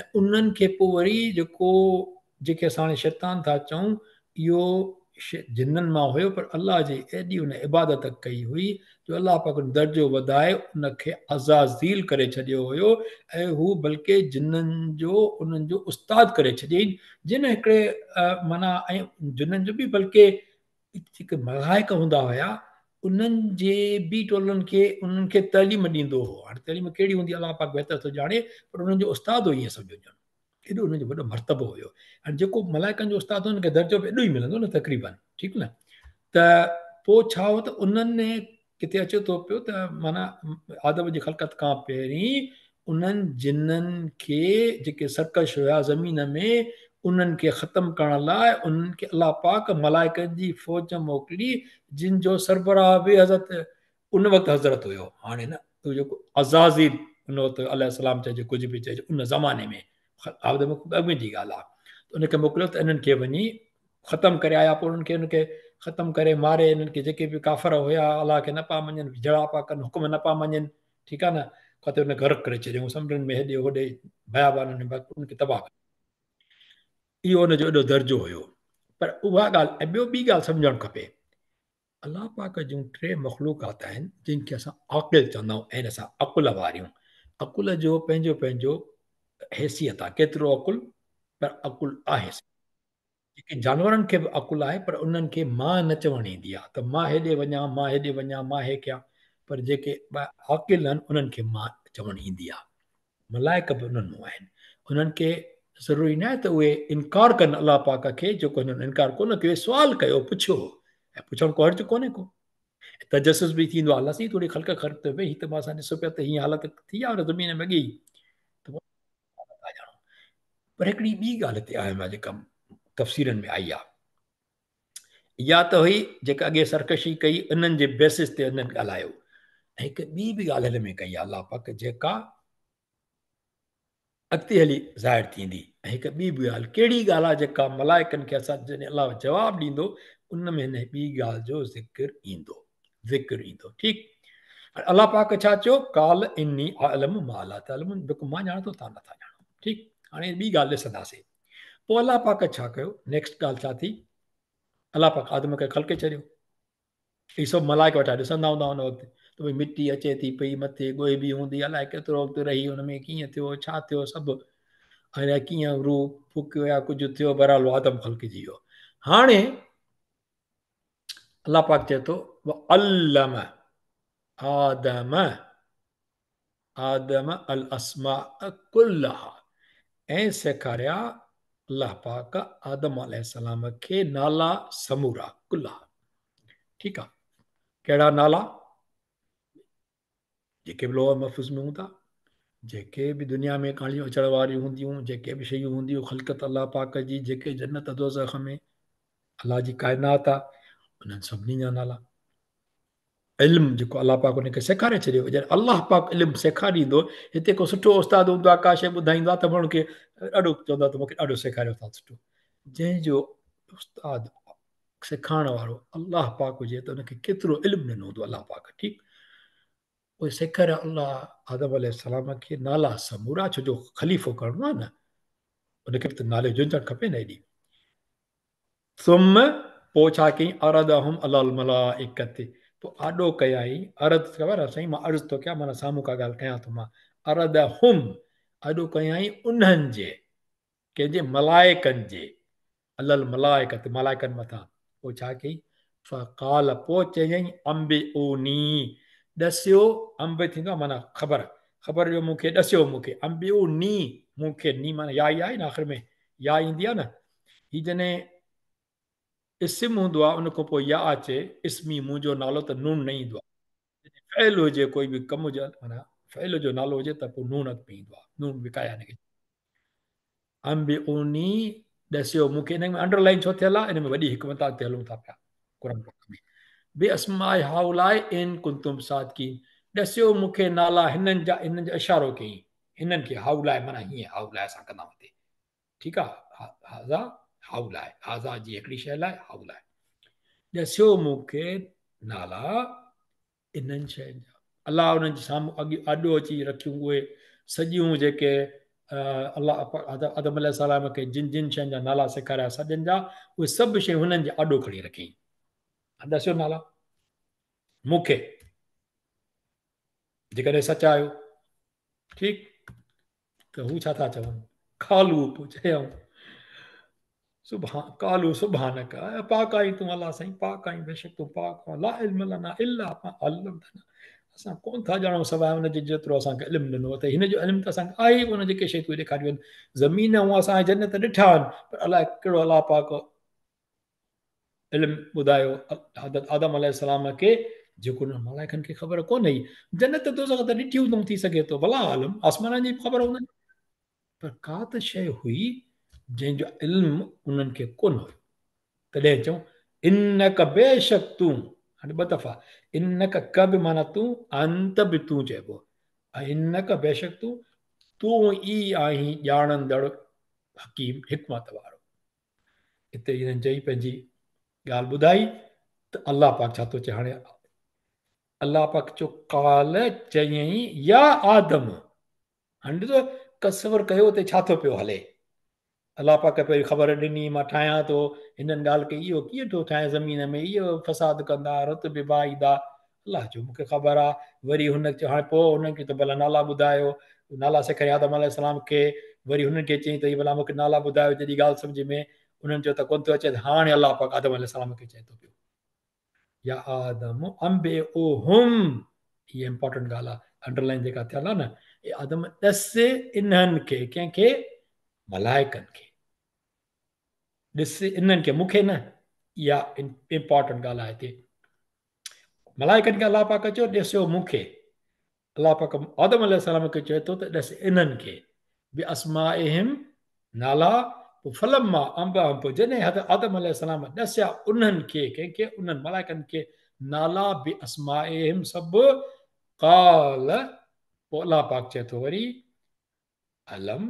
ऐं उन्हनि खे पोइ वरी जेको, जेके असां हाणे शैतान था चऊं, इहो जिन्ननि मां हुयो, पर अलाह जी एॾी उन इबादत कई हुई, जो अलाह पाक दर्जो वधाए उनखे अज़ाज़ील करे छॾियो हुयो, ऐं हू बल्कि जिन्ननि जो उन्हनि जो उस्ताद करे छॾियईं, जिन हिकिड़े माना, ऐं जिन्ननि जो बि बल्कि जेके मलाइक हूंदा हुया, उन्हनि जे बि टोलनि खे उन्हनि खे तइलीम ॾींदो हो, हाणे तइलीम कहिड़ी हूंदी अलाह पाक बहितर थो ॼाणे, पर उन्हनि जो उस्ताद हो ईअं सम्झो ॼण, एॾो हुनजो वॾो मर्तबो हुयो। ऐं जेको मलाइकनि जो उस्तादु हुनखे दर्जो बि एॾो ई मिलंदो न तक़रीबन, ठीकु न। त पोइ छा हो त उन्हनि किथे अचे थो पियो त माना आदम जी ख़लक़त खां पहिरीं उन्हनि जिन्ननि खे जेके सरकश हुया ज़मीन में उन्हनि खे ख़तमु करण लाइ उन्हनि खे अलाह पाक मलाइकनि जी फ़ौज मोकिली, जिन जो सरबराह बि हज़रत उन वक़्तु हज़रत हुयो, हाणे न उहो जेको अज़ाज़ील उन वक़्तु अलैहिस्सलाम चइजे कुझु बि चइजे उन ज़माने में आदम अॻु जी ॻाल्हि आहे। त उनखे मोकिलियो त इन्हनि खे वञी ख़तमु करे आया। पोइ उन्हनि खे उनखे ख़तमु करे मारे, इन्हनि खे जेके बि काफ़र हुया अलाह खे न पिया मञनि, जड़ा पिया कनि, हुकुम न पिया मञनि, ठीकु आहे न, किथे उन गर्क करे छॾियऊं समुंडनि में हेॾे होॾे बयाबान में उनखे तबाह कयो। इहो हुनजो एॾो दर्जो हुयो। पर उहा ॻाल्हि ऐं ॿियो ॿी ॻाल्हि सम्झणु खपे, अलाह पाक जूं टे मख़लूक़ात आहिनि जिनखे असां आक़िल चवंदा आहियूं, ऐं असां अकुल वारियूं। अकुल जो पंहिंजो पंहिंजो हैसियत आहे, केतिरो अकुल, पर अकुल आहे। जेके जानवरनि खे बि अकुल आहे, पर उन्हनि खे मां न चवणु ईंदी आहे त मां हेॾे वञा, मां हेॾे वञा, मां हे कयां। पर जेके आक़िल आहिनि उन्हनि खे मां चवणु ईंदी आहे। मलाइक बि उन्हनि मां आहिनि। उन्हनि खे ज़रूरी न आहे त उहे इनकार कनि अलाह पाक खे, जेको हिननि इनकार कोन कयो, सुवाल कयो, पुछो, ऐं पुछण को हर्ज कोन्हे को। तजसुस बि थींदो आहे, लसी थोरी ख़ल्क़ ख़र्क त भई, त मां असां ॾिसो पिया त हीअं हालत थी आहे ज़मीन में अॻी। त पर हिकिड़ी ॿी ॻाल्हि हिते आहे मां जेका तफ़सीरनि में आई आहे, या त हुई जेका अॻे सरकशी कई उन्हनि जे बेसिस ते उन्हनि ॻाल्हायो, ऐं हिकु ॿी बि ॻाल्हि हिन में कई आहे अलाह पाक, जेका अॻिते हली ज़ाहिर थींदी। ऐं हिकु ॿी बि ॻाल्हि, कहिड़ी ॻाल्हि आहे जेका मलाइकनि खे असां जॾहिं अलाह जवाबु ॾींदो उन में हिन ॿी ॻाल्हि जो ज़िक्र ईंदो, ठीकु। अलाह पाक छा चयो, काल इन्नी आलम मा ला तालमून, जेको मां ॼाणा थो तव्हां नथा ॼाणो, ठीकु। हाणे ॿी ॻाल्हि ॾिसंदासीं। पोइ अलाह पाक छा कयो, नेक्स्ट ॻाल्हि छा थी, अलाह पाक आदम खे ख़लक़े छॾियो। ही सभु मलाइक वेठा ॾिसंदा हूंदा हुन वक़्तु त भई मिटी अचे थी पई मथे, ॻोही बि हूंदी, अलाए केतिरो वक़्तु रही हुन में, कीअं थियो, छा थियो, सभु हाणे कीअं रूह फूकियो या कुझु थियो, बहरहाल आदम ख़लक़िजी वियो। हाणे अलाह पाक चए थो अल्लम आदम आदम अल अस्मा कुल्लहा, ऐं सेखारिया अलाह पाक आदम अलैहिस्सलाम खे नाला समूरा कुल्लहा, ठीकु आहे। कहिड़ा नाला, जेके बि लोह महफ़ूज़ में हूंदा, जेके बि दुनिया में कहाणियूं अचण वारियूं हूंदियूं, जेके बि शयूं हूंदियूं ख़लक़त अलाह पाक जी, जेके जन्नत दोज़ख में अलाह जी काइनात आहे, उन्हनि सभिनी जा नाला। इल्मु जेको अलाह पाक उनखे सेखारे छॾियो, जॾहिं अलाह पाक इल्मु सेखारींदो, हिते को सुठो उस्तादु हूंदो आहे, का शइ ॿुधाईंदो आहे त माण्हू खे ॾाढो चवंदो आहे त मूंखे ॾाढो सेखारियो अथव सुठो। जंहिंजो उस्तादु सेखारण वारो अलाह पाक हुजे त उनखे केतिरो इल्मु ॾिनो हूंदो अलाह पाक, ठीकु। उहे सेखारिया अलाह आदम अलैहिस्सलाम खे नाला समूरा, छो जो ख़लीफ़ो करिणो आहे न, उनखे बि त नाले जुंजणु खपे न हेॾी। सुम, पोइ छा कयईं, अरदहुम अलल मलाइकत, पोइ आॾो कयाई, अर्ज़ ख़बर आहे साईं, मां अर्ज़ थो कयां, माना साम्हूं का ॻाल्हि कयां थो मां, अरदहुम आॾो कयाई उन्हनि जे, कंहिंजे, मलाइकनि जे, अलल मलाइकत मलाइकनि मथां। पोइ छा कई, फ़क़ाल, पोइ चयईं अंबिऊनी, ॾसियो, अंब थींदो आहे माना ख़बर, ख़बर जो मूंखे ॾसियो, मूंखे अंबिऊनी, मूंखे नी माना या ई आहे न आख़िर में, या ईंदी आहे न, ही जॾहिं इस्म हूंदो आहे उन खां पोइ या अचे, इस्मी मुंहिंजो नालो, त नून न ईंदो आहे। फ़इल हुजे, कोई बि कमु हुजे, माना फ़इल जो नालो हुजे त पोइ नून अॻु में ईंदो आहे, नून विकाया हिनखे। अंबिऊनी, ॾसियो मूंखे, हिन में अंडरलाइन छो थियल आहे, हिन में वॾी हिकमत आहे, ते हलूं था पिया क़ुरान पाक में। बे अस्माए हाउलाए इन कुंतुम सादिकीन, ॾसियो मूंखे नाला हिननि जा, हिननि जो इशारो कयईं हिननि खे, हाउलाए माना हीअं, हाउलाए असां कंदा हुते, ठीकु आहे। हाज़ा हाउलाए, हाज़ा जी हिकिड़ी शइ लाइ, हाउलाए ॾसियो मूंखे नाला इन्हनि शयुनि जा। अलाह उन्हनि जे साम्हूं आॾो अची रखियूं उहे सॼियूं जेके अलाह आदम अलैहिस्सलाम खे जिन जिन शयुनि जा नाला सेखारिया सॼनि जा, उहे सभु शयूं हुननि जे आॾो खणी रखियईं। ॾसियो नाला मूंखे, जेकॾहिं सच आहियो, ठीकु, त हू छा था चवनि, खालू, पोइ चयऊं कालू सुभानक, पाक आहीं तूं अलाह साईं, पाक आहीं, बेशक तूं पाक, ला इल्म लना इल्ला मा अल्लमतना, असां कोन था ॼाणूं सवाइ हुनजे जेतिरो असांखे इल्मु ॾिनो त हिन जो इल्मु त असांखे आहे ई कोन जेके शयूं तूं ॾेखारियूं आहिनि ज़मीन ऐं असांजे जन्नत ॾिठा आहिनि पर अलाए कहिड़ो अलाह पाक इल्मु ॿुधायो हज़रत आदम अलैहिस्सलाम खे जेको हुन मलाइकनि खे ख़बर कोन हुई जन्नत दोज़ख त ॾिठियूं न थी सघे थो भला आलम आसमाननि जी ख़बर हूंदनि पर का त शइ हुई जंहिंजो इल्मु उन्हनि खे कोन हुयो तॾहिं चऊं इन क बेशक तूं हाणे ॿ दफ़ा इन क बि माना तूं अंत बि तूं चइबो ऐं इन क बेशक तूं ई आहीं ॼाणंदड़ हकीम हिकमत वारो हिते हिननि चई पंहिंजी ॻाल्हि ॿुधाई त अलाह पाक छा थो चए हाणे अलाह पाक चयो काल चयई या आदम हाणे ॾिसो तसवर कयो त छा थो पियो हले अलाह पाक पहिरीं ख़बर ॾिनी मां ठाहियां थो हिननि ॻाल्हि खे इहो कीअं थो ठाहे ज़मीन में इहो फ़साद कंदा रत बिबाईंदा अलाह जो मूंखे ख़बर आहे वरी हुन हाणे पोइ हुनखे त भला नाला ॿुधायो नाला सेखारिया आदम अलैहिस्सलाम खे वरी हुननि खे चई त भला मूंखे नाला ॿुधायो जॾहिं ॻाल्हि सम्झ में उन्हनि चयो त कोन थो अचे हाणे अलाह पाक आदम अलैहिस्सलाम खे चए थो पियो या आदम अंबे ओ हुम इहा इंपॉर्टेंट ॻाल्हि आहे अंडरलाइन जेका थियल आहे न हे आदम ॾस इन्हनि खे कंहिंखे मलाइकनि खे ॾिस इन्हनि खे मूंखे न इहा इंपॉर्टेंट ॻाल्हि आहे हिते मलाइकनि खे अलाह पाक चयो ॾिसो मूंखे अलाह पाक आदम अलैहिस्सलाम खे चए थो त ॾिस इन्हनि खे बि अस्मा हिम नाला फलम मां अंब अंब जॾहिं आदम अलैहिस्सलाम ॾसिया उन्हनि खे कंहिंखे उन्हनि मलाइकनि खे नाला बि अस्मा हिम सभु काल पोइ अलाह पाक चए थो वरी अलम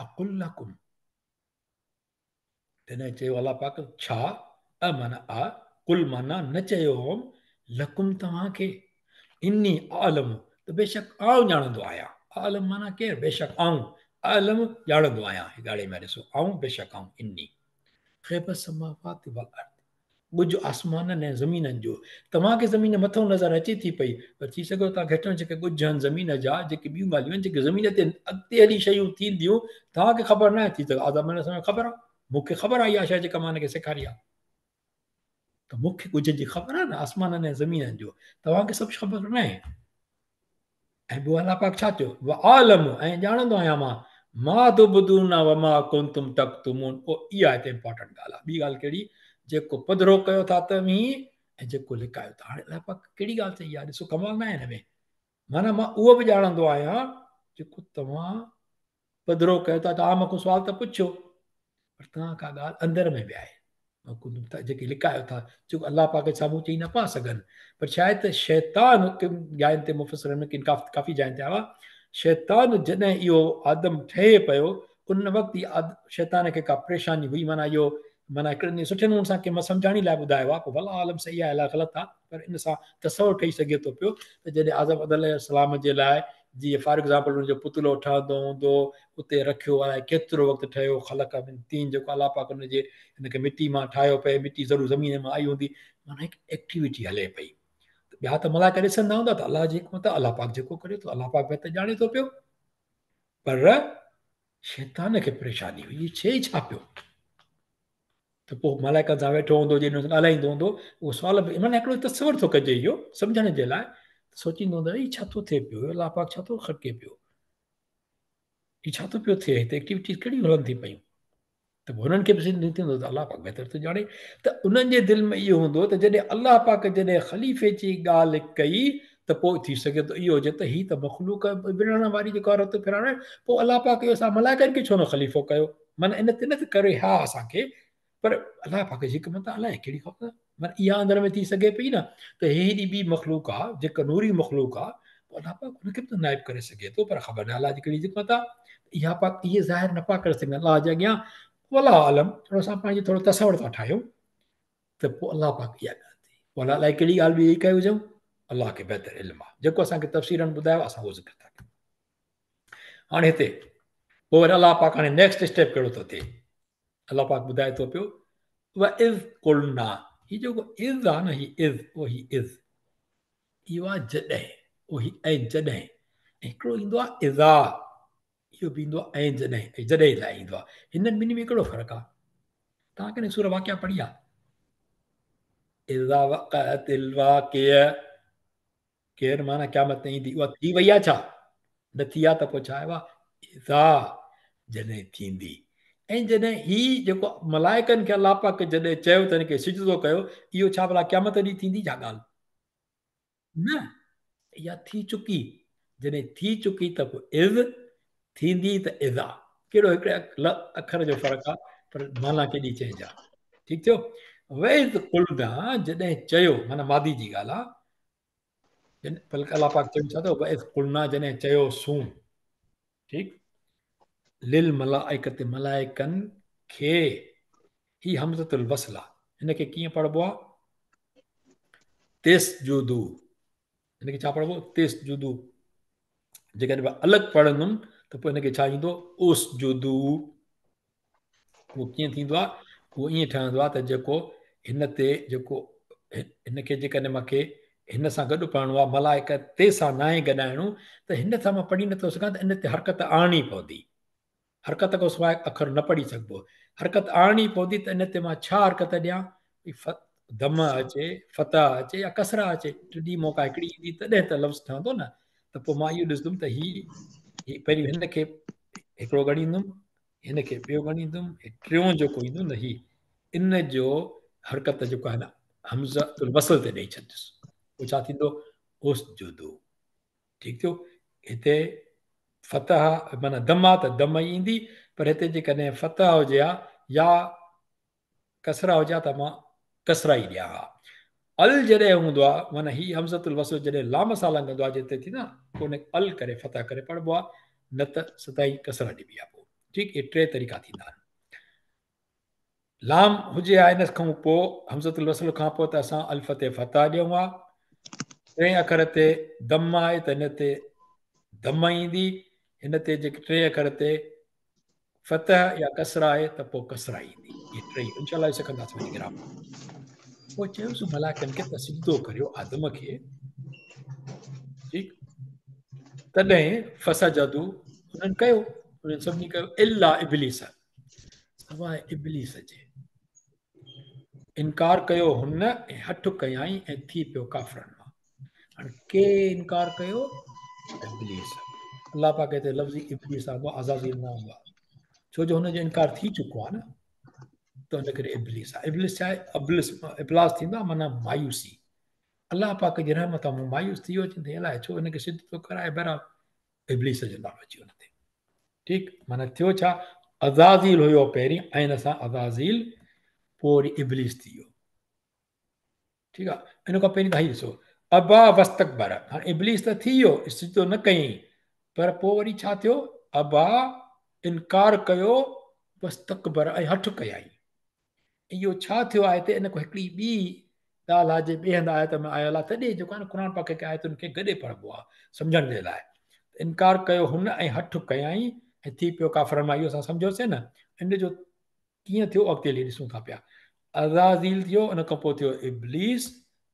अकुल लकुम तॾहिं चयो अलाह पाक छा माना आ कुल माना न चयो होम लकुम तव्हांखे इन्नी आलम त बेशक आउं ॼाणंदो आहियां आलम माना केरु बेशक आऊं आलम ॼाणंदो आहियां ॻाढ़े में ॾिसो आऊं बेशक आऊं इन्नी ख़ैब समावात वल अर्द ॻुझ आसमाननि ऐं ज़मीननि जो तव्हांखे ज़मीन मथां नज़र अचे थी पई पर थी सघो था घटि में जेके ॻुझ आहिनि ज़मीन जा जेके ॿियूं ॻाल्हियूं आहिनि जेके ज़मीन ते अॻिते हली शयूं थींदियूं तव्हांखे ख़बर न आहे थी सघे आदम अलैहिस्सलाम ख़बर आहे मूंखे ख़बर आहे इहा शइ जेका मां हिनखे सेखारी आहे त मूंखे ॻुझ जी ख़बर आहे न आसमाननि ऐं ज़मीननि जो तव्हांखे सभु ख़बर न आहे ऐं ॿियो अलाह पाक छा चयो आलम ऐं ॼाणंदो आहियां मां तुबदून वमा कुंतुम तक्तुमून पोइ इहा हिते इंपॉर्टेंट ॻाल्हि आहे ॿी ॻाल्हि कहिड़ी जेको पधरो कयो था तव्हीं ऐं जेको लिकायो था हाणे अलाह पाक कहिड़ी ॻाल्हि चई आहे ॾिसो कमाल न आहे हिन में माना मां उहो बि ॼाणंदो आहियां जेको तव्हां पधरो कयो था तव्हां मूंखां सुवाल त पुछो पर तव्हां का ॻाल्हि अंदर में बि आहे जेके लिकायो था जेको अलाह पाक जे साम्हूं चई न पिया सघनि पर छा आहे त शैतान जाइनि ते मुफ़सरनि में किन काफ़ी जाइनि ते आयो आहे शैतान जॾहिं इहो आदम ठहे पियो उन वक़्तु शैतान खे का परेशानी हुई माना इहो माना हिकिड़े सुठे नमूने सां कंहिं मां सम्झाइण लाइ ॿुधायो आहे पोइ भला आलम सही आहे अलाए ग़लति आहे पर इन सां तसवर ठही सघे थो पियो त जॾहिं आदम अलैहिस्सलाम जे लाइ जीअं फॉर एग्ज़ाम्पल हुनजो पुतलो ठहंदो हूंदो उते रखियो आहे केतिरो वक़्तु ठहियो ख़लक तीन जेको अलाह पाक हुनजे हिनखे मिटी मां ठाहियो पए मिटी ज़रूरु ज़मीन मां आई हूंदी माना हिकु एक्टिविटी हले पई ॿिया त मलाइका ॾिसंदा हूंदा त अलाह जी हिकमत अलाह पाक जेको करे थो अलाह पाक बहितर ॼाणे थो पियो पर शैतान खे परेशानी हुई छे छा पियो त पोइ मलाइका सां वेठो हूंदो जंहिं ॻाल्हाईंदो हूंदो उहो सुवाल माना हिकिड़ो तसवर थो कजे इहो सम्झण जे लाइ सोचींदो हूंदो हीउ छा थो थिए पियो अलाह पाक छा थो खटके पियो हीउ छा थो पियो थिए हिते एक्टिविटीज़ कहिड़ियूं हलनि थी पयूं त हुननि खे बि थींदो त अलाह पाक बहितर थो ॼाणे त उन्हनि जे दिलि में इहो हूंदो त जॾहिं अलाह पाक जॾहिं ख़लीफ़े जी ॻाल्हि कई त पोइ थी सघे थो इहो हुजे त हीअ त मख़लूक विढ़ण वारी जेको आहे रत फिरण पोइ अलाह पाक इहो असां मलाइकनि खे छो न ख़लीफ़ो कयो माना इन ते न करे हा असांखे पर अलाह पाक जी हिकमत अलाए कहिड़ी ख़बर माना इहा अंदर में थी सघे पई न त हेॾी ॿी मख़लूक आहे जेका नूरी मख़लूक आहे पोइ अलाह पाक हुनखे बि त नाइब करे सघे थो पर ख़बर न अलाह जी कहिड़ी हिकमत आहे इहा पाक इहे ज़ाहिर न पिया करे सघनि अलाह जे अॻियां अलाह आलम थोरो असां पंहिंजी थोरो तसवर था ठाहियूं त पोइ अलाह पाक इहा ॻाल्हि थी पोइ अलाह अलाए कहिड़ी ॻाल्हि बि इहा कयो हुजऊं अलाह खे बहितर इल्मु आहे जेको असांखे तफ़सीरनि ॿुधायो असां उहो ज़िक्र था कयूं हाणे हिते पोइ वरी अलाह पाक हाणे नेक्स्ट स्टेप कहिड़ो थो थिए अलाह पाक ॿुधाए थो पियो इज़ कुलना हीउ जेको इज़ आहे न हीउ इज़ उहो इज़ इहो आहे जॾहिं उहो ऐं जॾहिं हिकिड़ो ईंदो आहे इज़ा इहो बि ईंदो आहे ऐं जॾहिं लाइ ईंदो आहे हिननि ॿिन्ही में कहिड़ो फ़र्क़ु आहे तव्हां कॾहिं सूर वाक़िया पढ़ी आहे इज़ा वक़अतिल वाक़िअ केर माना क़यामत ईंदी उहा थी वई आहे छा, न थी आहे त पोइ छा आहे इज़ा जॾहिं थींदी। ऐं जॾहिं ही जेको मलाइकनि खे अलाह पाक जॾहिं चयो त हिनखे सिजदो कयो, इहो छा भला क़यामत ॾींहुं थींदी छा ॻाल्हि? न, इहा थी चुकी। जॾहिं थी चुकी त पोइ इज़ थींदी त इज़ा, कहिड़ो हिकिड़े अखर जो फ़र्क़ु आहे, पर माना केॾी चेंज आहे। ठीकु थियो। वैद कुलना, जॾहिं चयो माना मादी जी ॻाल्हि आहे। बल्कि अलाह पाक चयो छा थो, वैद कुलना जॾहिं चयो सूं, ठीकु, लिल मलाइकत मलाइकनि खे, ही हमज़तुल वस्ल आहे, हिनखे कीअं पढ़िबो आहे? तेस जुदू, हिनखे छा पढ़िबो? तेस जुदू। जेकॾहिं मां अलॻि पढ़ंदुमि त पोइ हिनखे छा ईंदो? उस जुदू। उहो कीअं थींदो आहे? उहो ईअं ठहंदो आहे त जेको हिन ते जेको हिनखे जेकॾहिं मूंखे हिन सां गॾु पढ़णो आहे, मलाइक ते सां नाहे गॾाइणो, त हिन सां मां पढ़ी नथो सघां, त हिन ते हरकत आणणी पवंदी। हरकत खां सवाइ अखर न पढ़ी सघिबो। हरकत आणणी पवंदी त इन ते मां छा हरकत ॾियां? दम अचे, फतह अचे या कसरा अचे, टिनी मौक़ा हिकिड़ी ईंदी तॾहिं त लफ़्ज़ ठहंदो न। त पोइ मां इहो ॾिसंदुमि त ही पहिरियों हिनखे हिकिड़ो ॻणींदुमि, हिनखे ॿियो ॻणींदुमि, टियों जेको ईंदो न ही, इन जो हरकत जेको आहे न हमज़तुल वसल ते ॾेई छॾियुसि, पोइ छा थींदो? उस जुदू। ठीकु थियो। हिते फतह माना दम आहे त दम ई ईंदी, पर हिते जेकॾहिं फतह हुजे हा या कसरा हुजे हा त मां कसरा ई ॾियां हा। अल जॾहिं हूंदो आहे, माना ही हमज़तुल वसल जॾहिं लाम सां लॻंदो आहे जिते थी न, पोइ उन अल करे फतह करे पढ़िबो आहे, न त सदाई कसरा ॾिबी आहे। पोइ ठीकु, इहे टे तरीक़ा थींदा आहिनि। लाम हुजे हा इन खां पोइ हमज़तुल वसल खां पोइ त असां अल्फ ते फतह ॾियूं हा। टे अखर ते दम आहे त हिन ते दम ईंदी, हिन ते जेके टे अखर ते फतह या कसरा आहे त पोइ कसरा ईंदी। इहे टई इनशाला सिखंदासीं वञी ग्राम। पोइ चयोसि मलाइकनि खे त सिजदो करियो आदम खे। ठीकु, तॾहिं फसजदू उन्हनि कयो, उन्हनि सभिनी कयो, इला इबलीस, सवाइ इबलीस जे। इनकार कयो हुन ऐं हठ कयाई ऐं थी पियो काफ़रनि मां। हाणे के इनकार कयो? इबलीस। अलाह पाक हिते लफ़्ज़ी इबलीस आंदो आहे, अज़ाज़ील न आंदो आहे, छो जो हुनजो इनकार थी चुको आहे न, त हुन करे इबलीस आहे। इबलीस छा आहे? इबलास थींदो आहे माना मायूसी। अलाह पाक जी रहमत मां मायूस थी वियो, चवंदे अलाए छो हिनखे सिद्ध थो कराए, बहरहाल इबलीस जो नालो अची वियो हुन ते। ठीकु, माना थियो छा? अज़ाज़ील हुयो पहिरीं, ऐं हिन सां अज़ाज़ील, पोइ वरी इबलीस थी वियो। ठीकु आहे, इन खां पहिरीं त ही ॾिसो, अबा वस्तकबर, हाणे इबलीस त थी वियो, सिजदो न कयईं, पर पोइ वरी छा थियो? अबा, इनकार कयो, वस्तकबर, ऐं हठ कयाई। इहो छा थियो आहे हिते? इन को हिकिड़ी ॿी ॻाल्हि आहे, जे ॿिए हंधि आयत में आयल आहे, तॾहिं जेको आहे न क़ुर पाक खे आयतुनि खे गॾे पढ़िबो आहे सम्झण जे लाइ। इनकार कयो हुन ऐं हठ कयाई ऐं थी पियो काफ़रनि मां, इहो असां सम्झोसीं न। इन जो कीअं थियो अॻिते हली ॾिसूं था पिया। अज़ाज़ील थियो, उन खां पोइ थियो इबलीस,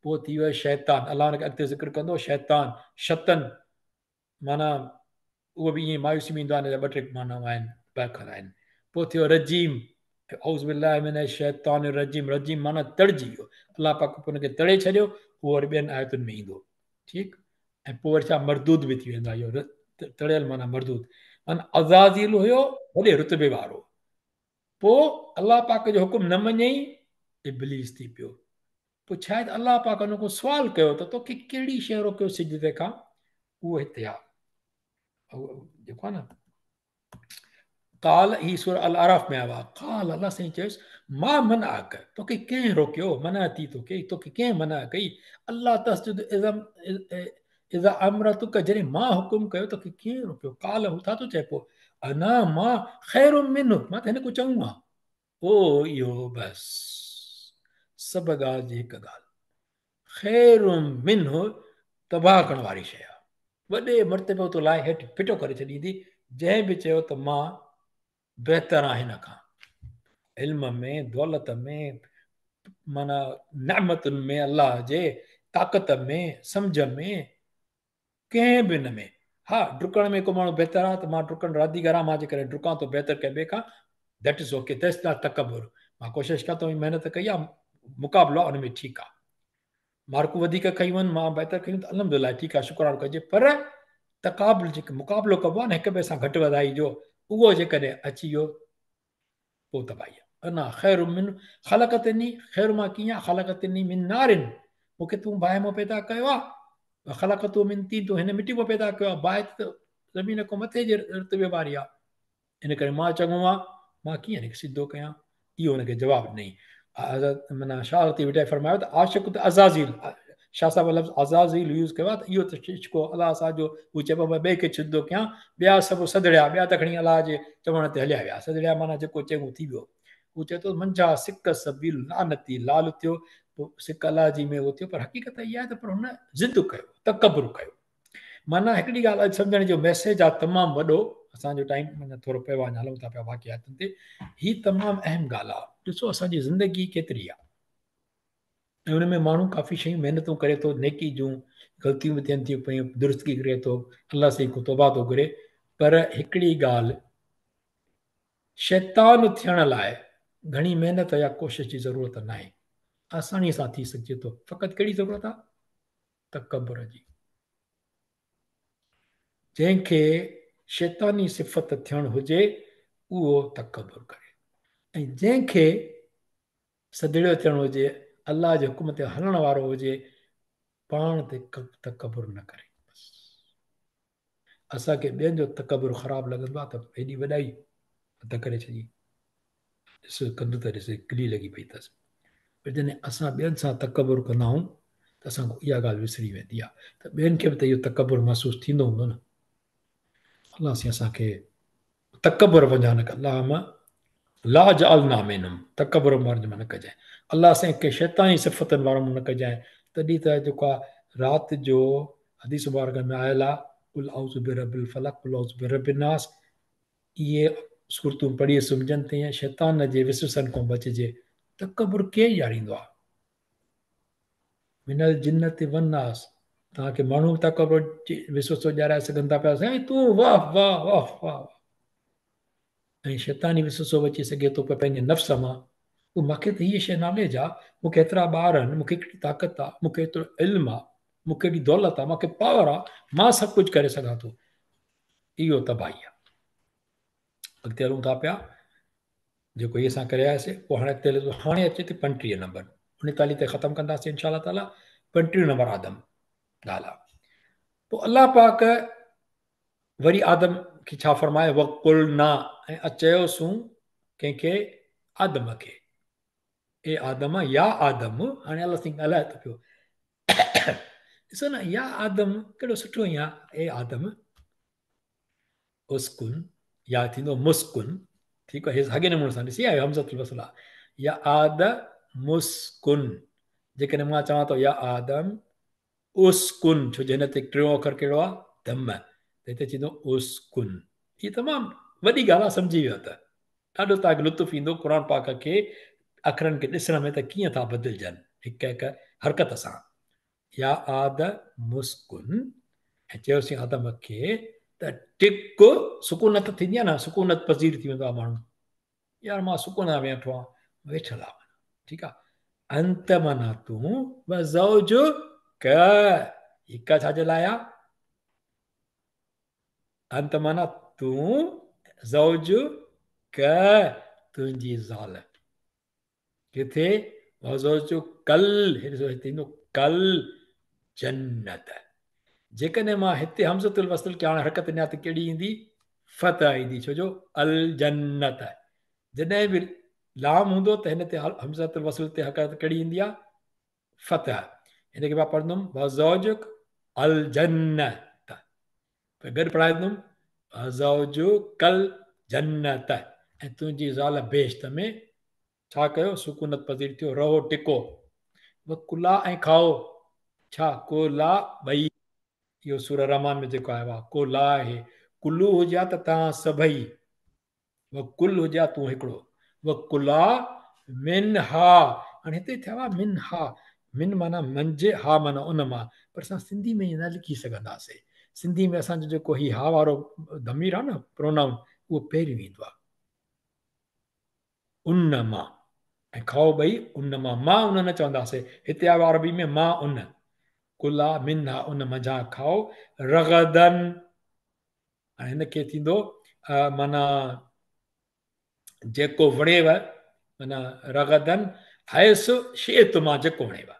पोइ थी वियो शैतान। अलाह हुनखे अॻिते ज़िक्र कंदो शैतान, शतन, माना उहो बि ईअं मायूसी में ईंदो आहे, ॿ टे माना आहिनि, ॿ अखर आहिनि। पोइ थियो रजीम, औज़ बिल्लाहि मिन शैतान रजीम, रजीम माना तड़िजी वियो, अलाह पाक हुनखे तड़े छॾियो, उहो वरी ॿियनि आयतुनि में ईंदो। ठीकु, ऐं पोइ वरी छा मरदूद बि थी वेंदो आहे, इहो तड़ियल माना मरदूद, माना अज़ाज़ील हुयो वॾे रुतबे वारो, पोइ अलाह पाक जो हुकुम न मञई, इबलीस थी पियो। पोइ छा आहे त अलाह पाक हुन खां सुवाल कयो त तोखे कहिड़ी शइ रोकियो सिजदे खां? उहो हिते आहे, जेको आहे न काल, ही सूरह अल अराफ में आयो आहे। काल, अलाह साईं चयुसि, मां मना कर, तोखे कंहिं रोकियो? मना थी तोखे, तोखे कंहिं मना कई? अलाह तस्जुद इज़ा अमरतुक, जॾहिं मां हुकुम कयो तोखे कीअं रोकियो? काल, हू छा थो चए पोइ? अना मां ख़ैरु मिन्हु, मां त हिन को चङो आहे। ओ इहो बसि सभु ॻाल्हि जी हिकु ॻाल्हि, ख़ैरु मिन्हु तबाह करण वारी शइ आहे, वॾे मर्तबे तो लाइ हेठि फिटो करे छॾींदी। जंहिं बि चयो त मां बहितर आहे हिन खां, इल्म में, दौलत में, माना नेमतुनि में, अलाह जे ताक़त में, सम्झ में, कंहिं बि हिन में। हा, डुकण में को माण्हू बहितर आहे त मां डुकण रादीगर आहियां, मां जेकॾहिं डुकां थो बहितर कंहिं ॿिए खां, that is okay, that's not तकबुर। मां कोशिशि कयां थो, महिनत कई आहे, मुक़ाबिलो आहे, हुन में ठीकु आहे। मार्कूं वधीक कयूं आहिनि, मां बहितर कयूं, त अल्हम्दुलिल्लाह ठीकु आहे, शुक्रानो कजे। पर तक़ाबुल जेको मुक़ाबिलो कबो आहे न हिक ॿिए सां घटि वधाई जो, उहो जेकॾहिं अची वियो पोइ तबाही आहे। अना ख़ैरु मिन ख़लक़तनी, ख़ैरु मां कीअं ख़लक़तनी मिन नारिन, मूंखे तूं बाहि मां पैदा कयो आहे, ख़लक़तू मिन तीन, तूं हिन मिटी मां पैदा कयो आहे, बाहि त ज़मीन खां मथे जे रुतबे वारी आहे, इन करे मां चङो आहे, मां कीअं हिनखे सिधो कयां। इहो हुनखे जवाबु ॾिनई। माना शाह लतीफ़ विटाए फरमायो त आशिक़ त अज़ाज़ील, शाह साहिब लफ़्ज़ अज़ाज़ील यूज़ कयो आहे, त इहो त इश्को अलाह सां जो हू चइबो आहे ॿिए खे सिधो कयां, ॿिया सभु सदड़िया, ॿिया त खणी अलाह जे चवण ते हलिया विया, सदड़िया माना जेको चङो थी वियो। हू चए थो मंझा सिक सबील लानती, लाल थियो, पोइ सिक अलाह जी में उहो थियो, पर हक़ीक़त इहा आहे त पर हुन ज़िद कयो, तकबुर कयो। माना हिकिड़ी ॻाल्हि अॼु सम्झण जो मैसेज आहे तमामु वॾो, असांजो टाइम माना थोरो पियो आहे, हलूं था पिया वाक़ियातनि ते, हीअ तमामु अहम ॻाल्हि आहे। ॾिसो असांजी ज़िंदगी केतिरी आहे, ऐं हुन में माण्हू काफ़ी शयूं महिनतूं करे थो, नेकी जूं ग़लतियूं बि थियनि थियूं पियूं, दुरुस्तगी करे थो, अलाह सां को तौबा थो घुरे, पर हिकिड़ी ॻाल्हि, शैतान थियण लाइ घणी महिनत या कोशिश जी ज़रूरत न आहे, आसानीअ सां थी सघिजे थो। फ़क़ति कहिड़ी ज़रूरत आहे? तकबुर जी। जंहिंखे शैतानी सिफ़त थियणु हुजे उहो तकबुर करे, ऐं जंहिंखे सदड़ियो थियणु हुजे, अलाह जे हुकुम ते हलण वारो हुजे, पाण ते तकबुर न करे। असांखे ॿियनि जो तकबुर ख़राबु लॻंदो आहे त हेॾी वॾाई त करे छॾी, ॾिस कंदो त ॾिस किली लॻी पई अथसि। पर जॾहिं असां ॿियनि सां तकबुर कंदा आहियूं त असांखे इहा ॻाल्हि विसरी वेंदी आहे, त ॿियनि खे बि त इहो तकबुर महसूसु थींदो हूंदो न। अलाह सां असांखे तकबुर वञा न अलाह मां ला जालना मिनहुम, तकबुर वारनि में न कजांइ, अलाह साईं के शैतानी सिफ़तनि वारनि में न कजांइ। तॾहिं त जेको आहे राति जो हदीस मुबारक में आयल आहे, कुल औज़ु बिरबिल फलक, कुल औज़ु बिरबिन नास, इहे सूरतूं पढ़ी सुम्हजनि थी, शैतान जे विसवसनि खां बचिजे। तकबुर केरु ॼाणींदो आहे? मिनल जिन्नति वन नास, तव्हांखे माण्हू तकबुर विसवसो ॼाणाए सघनि था पिया, साईं तूं वाह वाह वाह वाह, ऐं शैतानी विसवसो अची सघे थो पियो पंहिंजे नफ़्स मां, मूंखे त हीअ शइ नॉलेज आहे, मूंखे एतिरा ॿार आहिनि, मूंखे एतिरी ताक़त आहे, मूंखे एतिरो इल्मु आहे, मूंखे एॾी दौलत आहे, मूंखे पावर आहे, मां सभु कुझु करे सघां थो। इहो तबाही आहे। अॻिते हलूं था पिया, जेको इहे असां करे आयासीं, पोइ हाणे अचे थी 35 नंबर, 39 ते ख़तमु कंदासीं इनशा अल्लाह ताला। 35 नंबर आदम ॻाल्हि आहे। पोइ अलाह पाक वरी आदम खे छा फरमाए, वकुल ना, ऐं चयोसूं कंहिंखे, आदम खे, ए आदम या आदम, हाणे अलाह साईं ॻाल्हाए थो पियो। ॾिसो न, या आदम केॾो सुठो ई आहे, ए आदम उस्कुन, या थींदो मुस्कुन, ठीकु आहे, साॻे नमूने सां ॾिसी आयो हमज़तुल वस्ल आहे, या आद मुस्कुन। जेकॾहिं मां चवां थो या आदम उस्कुन, छो जो हिन ते टियों अखर कहिड़ो आहे, दम, त हिते थींदो उस्कुन। हीअ तमामु वॾी ॻाल्हि आहे, सम्झी वियो त ॾाढो तव्हांखे लुत्फ़ ईंदो क़ुर पाक खे अखरनि खे ॾिसण में, त कीअं था बदिलजनि हिकु हिकु हरकत सां। या आद मुस्कुन, ऐं चयोसीं आदम खे त टिक, सुकूनत थींदी आहे न, सुकूनत पज़ीर थी वेंदो आहे माण्हू, यार मां सुकून में वेठो आहियां, वेठल आहे, ठीकु आहे। अंत माना तूं ज़ौज क, हिक छाजे लाइ आहे, अंत माना तूं ज़ौज क, तुंहिंजी ज़ाल, किथे ज़ौज कल, हिते कल जन्नत। जेकॾहिं मां हिते हमज़तुल वसल खे हाणे हरकत ॾियां त कहिड़ी ईंदी, फतह ईंदी, छो जो अल जन्नत, जॾहिं बि लाम हूंदो त हिन ते हमज़तुल वसल ते हरकत कहिड़ी ईंदी आहे, फतह। हिनखे मां पढ़ंदुमि वज़ौजुक अल जन्नत, गॾु पढ़ाईंदुमि वज़ौजु कल जन्नत, ऐं तुंहिंजी ज़ाल बेश्त में छा कयो, सुकूनत पज़ीर थियो, रहो टिको, कुला ऐं खाओ, छा कोला ॿई, इहो सूर रहमान में जेको आयो आहे, कोला आहे, कुल्लू हुजे त तव्हां सभई, व कुल हुजे तूं हिकिड़ो, व कुला मिन हा, हाणे हिते थिया हुआ मिन हा, मिन माना मंझि, हा माना उन मां, पर असां सिंधी में न लिखी सघंदासीं। सिंधी में असांजो जेको ही हा वारो ज़मीर आहे न, प्रोनाउन, उहो पहिरियों ईंदो आहे, उन मां, ऐं खाओ ॿई उन मां उन न चवंदासीं, हिते आयो अरबी में मां उन, कुला मिन उन मज़ा खाओ, रगदन हाणे हिनखे थींदो माना जेको वणेव, माना रगदन हैस शेत मां जेको वणेव,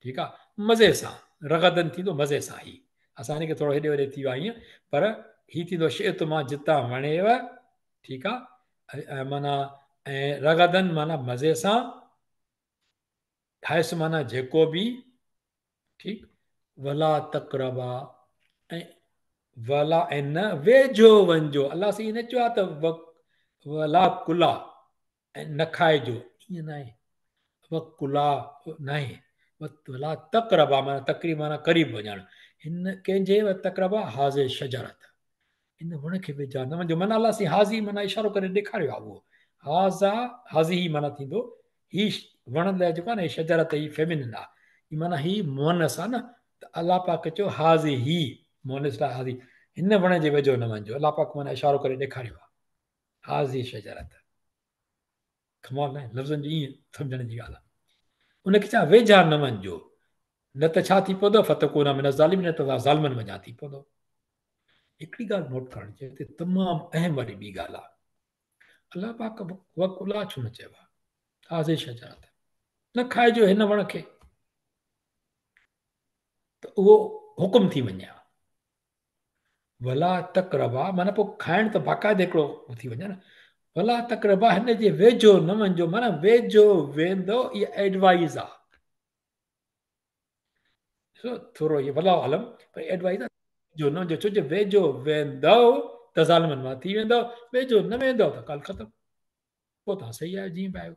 ठीकु आहे, मज़े सां, रगदन थींदो मज़े सां, ही असां हिनखे थोरो हेॾे होॾे थी विया आहियूं, पर ही थींदो शेत मां जितां वणेव, ठीकु आहे, माना ऐं रगदन माना मज़े सां, हैस माना जेको बि, ठीकु, वला तकरबा, ऐं वला ऐं न वेझो वञिजो, अलाह साईं न चयो आहे त वला कुला ऐं न खाइजो, ईअं न आहे, कुला न आहे, वला तकरबा माना तकरीब माना क़रीब वञणु, हिन कंहिंजे तकरबा हाज़े शजरत, इन वण खे वेझा न वञिजो, माना अलाह साईं हाज़ी माना इशारो करे ॾेखारियो आहे उहो, हाज़ा हाज़ी ही माना थींदो, ही वण लाइ जेको आहे न शजरत ही फेमिनिन आहे, ही माना ही मोनस आहे न, त अलाह पाक चयो हाज़ी ही मोनस लाइ हाज़ी, हिन वण जे वेझो न वञिजो, अलाह पाक माना इशारो करे ॾेखारियो आहे, हाज़ी शजरत, कमाल न लफ़्ज़नि जी ईअं सम्झण जी ॻाल्हि आहे, उनखे छा वेझा न वञिजो, न त छा थी पवंदो, फतकूना मिन ज़ालिमीन, न त ज़ालिमनि वञा थी पवंदो। हिकिड़ी ॻाल्हि नोट करणु चाहिए, हिते तमामु अहम वारी ॿी ॻाल्हि आहे, अलाह पाक वकुला छो न चयो आहे, हाज़े शजरत, न खाइजो हिन वण खे, त उहो हुकुम थी वञे हा, वला तकरबा माना पोइ खाइण त बाक़ाइदे हिकिड़ो थी वञे न, भला तकरबा हिन जे वेझो न वञिजो, माना वेझो वेंदो, इहा एडवाइज़ आहे, थोरो इहो वला आलम, पर एडवाइज़ आहे, जो न वञिजो, छो जो वेझो वेंदव त ज़ालिमनि मां थी वेंदव, वेझो न वेंदव त ॻाल्हि ख़तमु, पोइ तव्हां सही आहियो जीअं बि आहियो।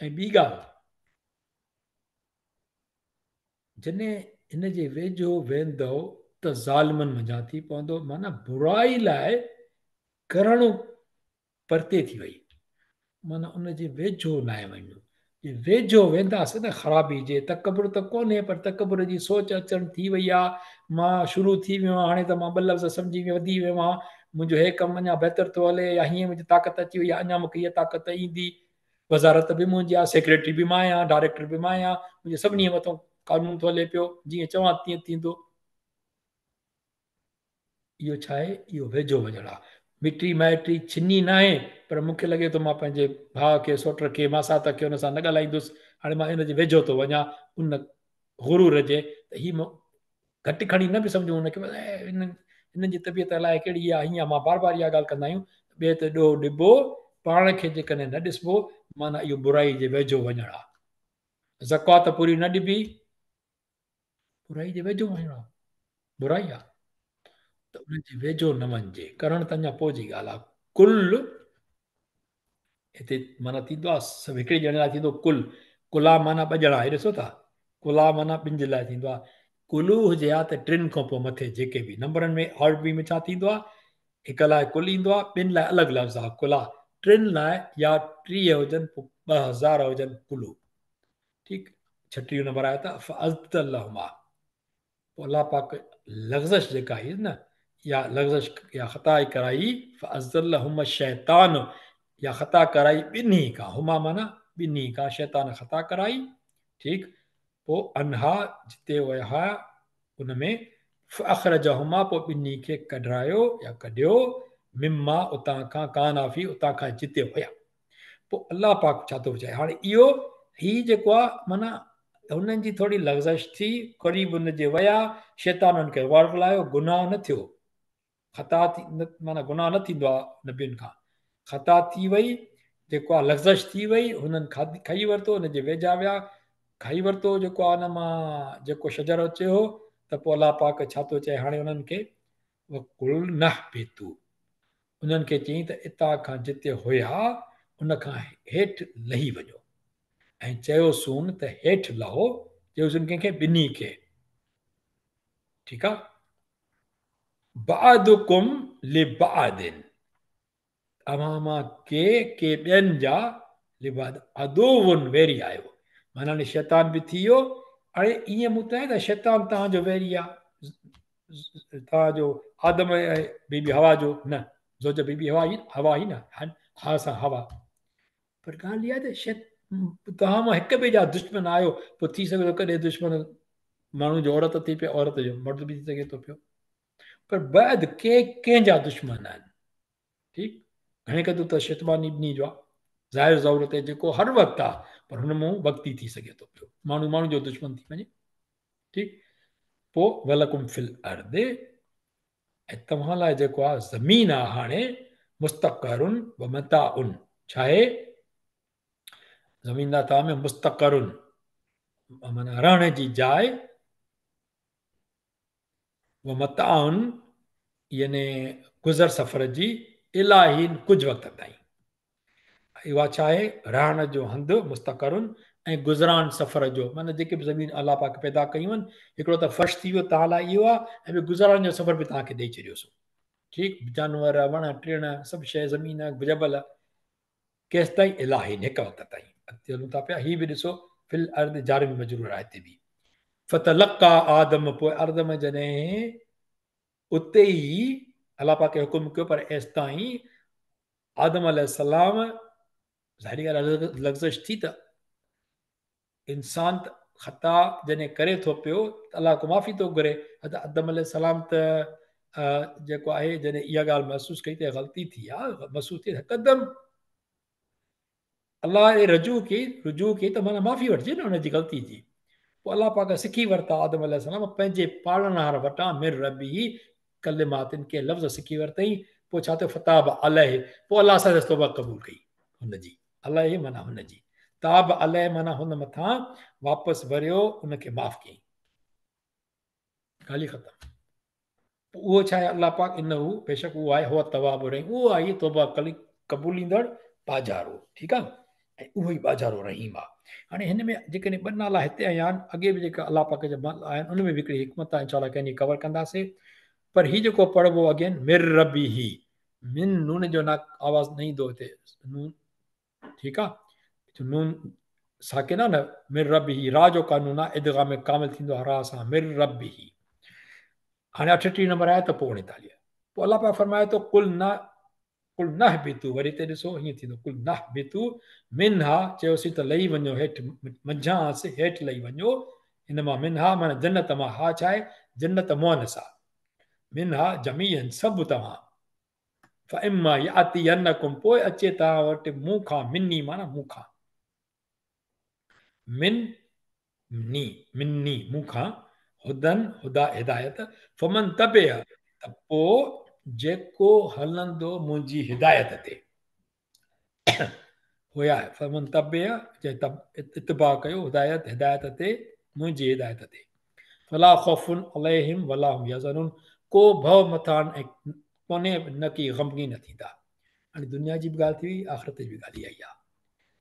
ऐं ॿी ॻाल्हि, जॾहिं हिन जे वेझो वेंदव त ज़ालिमनि मञा थी पवंदो, माना बुराई लाइ करणु परते थी वई, माना उन जे वेझो न आहे वञो, वेझो वेंदासीं न ख़राबी जे, तकबुर त कोन्हे, पर तकबुर जी सोच अचणु थी वई आहे, मां शुरू थी वियो आहियां, हाणे त मां ॿ लफ़्ज़ सम्झी वधी वियो आहियां, मुंहिंजो हे कमु अञा बहितर थो हले, या हीअं मुंहिंजी ताक़त अची वई आहे, अञा मूंखे हीअ ताक़त ईंदी, वज़ारत बि मुंहिंजी आहे, सेक्रेटरी बि मां आहियां, डायरेक्टर बि मां आहियां, मुंहिंजे सभिनी मथां कानून थो हले पियो, जीअं चवां तीअं थींदो, इहो छा आहे, इहो वेझो वञणु आहे, मिटी माइटी छिनी न आहे, पर मूंखे लॻे थो मां पंहिंजे भाउ खे सोट खे मासात खे हुन सां न ॻाल्हाईंदुसि, हाणे मां हिन जे वेझो थो वञा, उन गुरूर जे, त हीअ घटि खणी न बि सम्झूं हुनखे, हिननि जी तबियत अलाए कहिड़ी आहे, हीअं मां बार बार इहा ॻाल्हि कंदा आहियूं, ॿिए त ॾोह ॾिबो, पाण खे जेकॾहिं न ॾिसबो, माना इहो बुराई जे वेझो वञणु आहे, ज़कात पूरी न ॾिबी, बुराई जे वेझो वञणु आहे, बुराई आहे, त उन जे वेझो न वञिजे, करणु त अञा पोइ जी ॻाल्हि आहे, कुल हिते माना थींदो आहे, सभु हिकिड़े ॼणे लाइ थींदो कुल, कुला माना ॿ ॼणा, हे ॾिसो था, कुला माना ॿिनि जे लाइ थींदो आहे, कुलू हुजे हा त टिनि खां पोइ मथे जेके बि नंबरनि में अरबी में छा थींदो आहे, हिक लाइ कुल ईंदो आहे, ॿिनि लाइ अलॻि लफ़्ज़ आहे कुला, टिनि लाइ या 30 हुजनि, पोइ 2000 हुजनि कुलू, ठीकु, 36 नंबर आया त फ़अज़दलहुमा, पोइ अलाह पाक लफ़्ज़श जेका आई न, या लफ़्ज़श या ख़ता कराई, फ़अज़दलहुम शैतान, या ख़ता कराई ॿिन्ही खां, हुमा माना ॿिन्ही खां, शैतान ख़ता कराई, ठीकु, पोइ अनहा जिते विया उनमें फ़अख़रजहुमा, पोइ ॿिन्ही खे कढायो या कढियो, मिमा उतां खां, कानाफ़ी उतां खां जिते हुया, पोइ अलाह पाक छा थो चए, हाणे इहो ही जेको आहे माना हुननि जी थोरी लग़्ज़श थी, क़रीब हुन जे विया, शैतान हुननि खे वरगलायो, गुनाह न थियो, ख़ता थी माना गुनाह न थींदो आहे नबियुनि खां, ख़ता थी वई, जेको आहे लफ़्ज़श थी वई, हुननि खाई वरितो, हुनजे वेझा विया, खाई वरितो जेको आहे हुन मां जेको शजरो चयो, त पोइ अलाह पाक छा थो चए, हाणे हुननि खे कुल न बेतू, उन्हनि खे चयईं त हितां खां जिते हुया उन खां हेठि लही वञो, ऐं चयो सून त हेठि लहो, चयोसीं कंहिंखे, ॿिन्ही खे, ठीकु आहे, बादुकुम लिबादिन, अवां मां के ॿियनि जा लिबाद अदोवन वेरी आयो, माना हाणे शैतान बि थी वियो, हाणे ईअं मूं त आहे त शैतान तव्हांजो वेरी आहे, तव्हांजो आदम बीबी हवा जो न, ज़ोज बीबी हवा ई न, हा सां हवा, पर ॻाल्हि इहा आहे त शायदि तव्हां मां हिक ॿिए जा दुश्मन आहियो, पोइ थी सघे थो कॾहिं दुश्मन माण्हू जो औरत थी पियो, औरत जो मर्द बि थी सघे थो पियो, पर बैदि के कंहिंजा दुश्मन आहिनि। ठीकु, घणे क़दुरु त शैतान इब्नी जो आहे, ज़ाहिर ज़रूरत आहे जेको हर वक़्तु आहे, पर हुन मां वक़्ती थी सघे थो पियो, माण्हू माण्हू जो दुश्मन थी वञे। ठीकु, पोइ वलकुम फिल अर्द, ऐं तव्हां लाइ जेको आहे ज़मीन आहे हाणे मुस्तक़रुन व मताउन, छा आहे ज़मीन आहे तव्हां में मुस्तक़रुन माना रहण जी जाइ, व मताउन यानी गुज़र सफ़र जी, इलाही कुझु वक़्त ताईं। इहा छा आहे रहण जो हंधु मुस्तक़रुन, ऐं गुज़रान सफ़र जो माना जेके बि ज़मीन अलाह पाक पैदा कयूं आहिनि, हिकिड़ो त फ़र्श थी वियो तव्हां लाइ इहो आहे, ऐं ॿियो गुज़रान जो सफ़र बि तव्हांखे ॾेई छॾियोसीं। ठीकु, जानवर वण टिण सभु शइ ज़मीन जबल केसि ताईं इलाही हिकु वक़्त ताईं। अॻिते हलूं था पिया, हीअ बि ॾिसो फिल अर्द जारी में मजरूर आहे हिते बि। फतलका आदम, पोइ आदम जॾहिं उते ई अलाह पाक हुकुम कयो, पर एसि ताईं आदम अलैहिस्सलाम ज़ाहिरी ॻाल्हि लफ़्ज़ थी त इंसान त ख़ता जॾहिं करे थो पियो त अलाह को माफ़ी थो घुरे। आदम अलैहिस्सलाम त जेको आहे जॾहिं इहा ॻाल्हि महसूसु कई त ग़लती थी आहे, महसूसु थी हिकदमि अलाह रजू कई त माना माफ़ी वठिजे न हुनजी ग़लती जी। पोइ अलाह पाक सिखी वरिता आदम अलैहिस्सलाम पंहिंजे पालनहार वटां मिर रबी कलिमातिन के लफ़्ज़ सिखी वरितई। पोइ छा थियो फताब अलह, पोइ अलाह सां तौबा क़बूल कई हुनजी, अलह माना हुनजी, ताब अलह माना हुन मथां वापसि वरियो, उनखे माफ़ कयईं, ॻाल्हि ख़तमु। उहो छा आहे अलाह पाक इन हू बेशक उहो आहे हो तवाब रही, उहो आहे तौबा क़बूलींदड़ बाज़ारो। ठीकु आहे, ऐं उहो ई बाज़ारो रहीम आहे। हाणे हिन में जेकॾहिं ॿ नाला हिते आया आहिनि, अॻे बि जेका अलाह पाक जा आहिनि उन में बि हिकिड़ी हिकमत आहे, इनशाला कंहिंजी कवर कंदासीं। पर हीउ जेको पढ़िबो अगेन मिर रबी ही, मिन नून जो ना आवाज़ न ईंदो हिते नून, ठीकु आहे, नून साकिन आहे न, मिर रबी ही रा जो कानून आहे, इदगाम में कामिल थींदो आहे रा सां, मिर रबी ही। हाणे 38 नंबर आहे त पोइ 49, पोइ अलाह पाक फरमाए थो कुल नह बितू, वरी हिते ॾिसो हीअं थींदो कुल नह बितू मिनहा, चयोसीं त लही वञो हेठि मंझांसि, हेठि लही वञो हिन मां, मिनहा माना जन्नत मां, हा छा आहे जन्नत मोहनस आहे, मिनहा जमीअन सभु तव्हां, फइम्मा यातियन्नकुम, पोइ अचे तव्हां वटि मूं खां, मिनी माना मूं खां, मिन्नी मूं खां, हुदन हुदा हिदायत, फमन तबे, त पोइ जेको हलंदो मुंहिंजी हिदायत ते, हुया फमन तबे इतबा कयो हिदायत ते, मुंहिंजी हिदायत ते, फला ख़ौफुन अलैहिम वला हुम यहज़नून, को भव मथान ऐं कोन्हे न की ग़मगीन न थींदा। हाणे दुनिया जी बि ॻाल्हि थी, आख़िरत जी बि ॻाल्हि इहा ई आहे,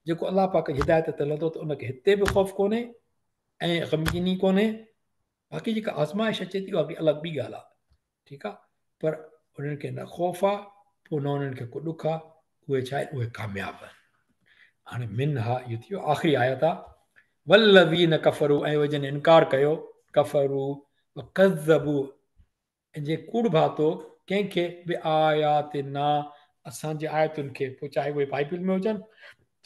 जेको अलाह पाक हिदायत ते हलंदो त उनखे हिते बि ख़ौफ़ कोन्हे ऐं ग़मगीनी कोन्हे। बाक़ी जेका आज़माइश अचे थी उहा अलॻि ॿी ॻाल्हि आहे, ठीकु आहे, पर उन्हनि खे न ख़ौफ़ आहे, पोइ न उन्हनि खे को ॾुख आहे, उहे छा आहे उहे कामयाबु आहिनि। हाणे मिन हा इहो थी वियो आख़िरी आयत आहे, वल्लज़ीन कफ़रू, ऐं उहे जन इनकार कयो, कफ़रू कज़बू, ऐं जे कूड़ भातो कंहिंखे बि आयातिना, असांजे आयतुनि खे, पोइ चाहे उहे बाइबिल में हुजनि,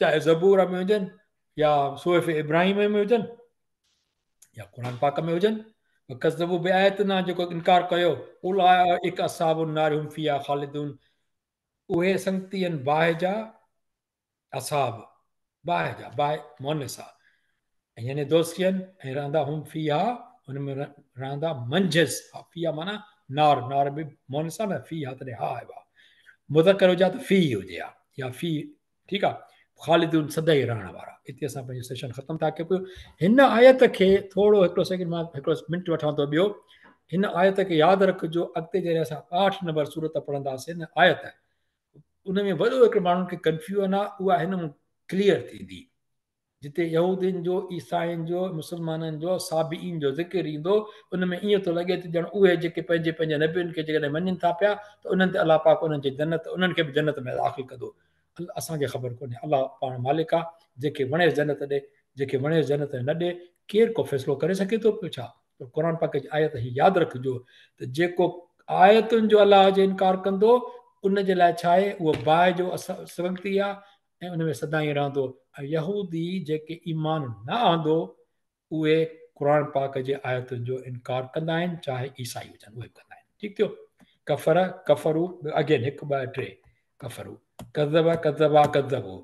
चाहे ज़बूर में हुजनि, या सुहफ़ इब्राहिम में हुजनि, या क़ुरान पाक में हुजनि, कज़बू बि आयतना जेको इनकार कयो, उलाइका असहाबुन नार हुम फ़ीहा ख़ालिदून, उहे संगती आहिनि बाहि जा, असाब बाहि जा, बाहि मोनस आहे, ऐं यानी दोस्ती आहिनि, ऐं रहंदा हुम फ़ीहा, हुन में रहंदा मंझसि, फ़ीहा माना नार, नार बि मोनस आहे न, फ़ीहा तॾहिं हा आहे मुज़कर हुजे त फ़ी हुजे हा, या फ़ी, ठीकु आहे, ख़ालिदून सदाई रहण वारा। हिते असां पंहिंजो सेशन ख़तमु था कयूं। हिन आयत खे थोरो हिकिड़ो सेकेंड मां हिकिड़ो मिंट वठां थो ॿियो, हिन आयत खे यादि रखिजो, अॻिते जॾहिं असां 8 नंबर सूरत पढ़ंदासीं न आयत, उन में वॾो हिकिड़ो माण्हुनि खे कंफ्यूजन आहे, उहा हिन में क्लियर थींदी, जिते यहूदियुनि जो, ईसाइनि जो, मुस्लमाननि जो, साबिईन जो ज़िक्र ईंदो, उन में ईअं थो लॻे त ॼण उहे जेके पंहिंजे पंहिंजे नबियुनि खे जेकॾहिं मञनि था पिया त उन्हनि ते अलाह पाक उन्हनि जे जन्नत, उन्हनि खे बि जन्नत में दाख़िल कंदो। असांखे ख़बर कोन्हे, अलाह पाण मालिक आहे, जेके वणे जन्नत ॾे, जेके वणे जन्नत न ॾे, केरु को फ़ैसिलो करे सघे थो पियो छा? क़ुर पाक जी आयत ही यादि रखिजो त जेको आयतुनि जो अलाह जो इनकार कंदो, उन जे लाइ छा आहे, उहो बाहि जो संगती आहे, ऐं उन में सदाईं रहंदो। ऐं यहूदी जेके ईमान न आंदो उहे क़ुर पाक जे आयतुनि जो इनकार कंदा आहिनि, चाहे ईसाई हुजनि, उहे कंदा आहिनि। ठीकु थियो। कफ़र कफ़रू अगेन 1 2 3 कफ़रू कज़ब कज़बा कज़बू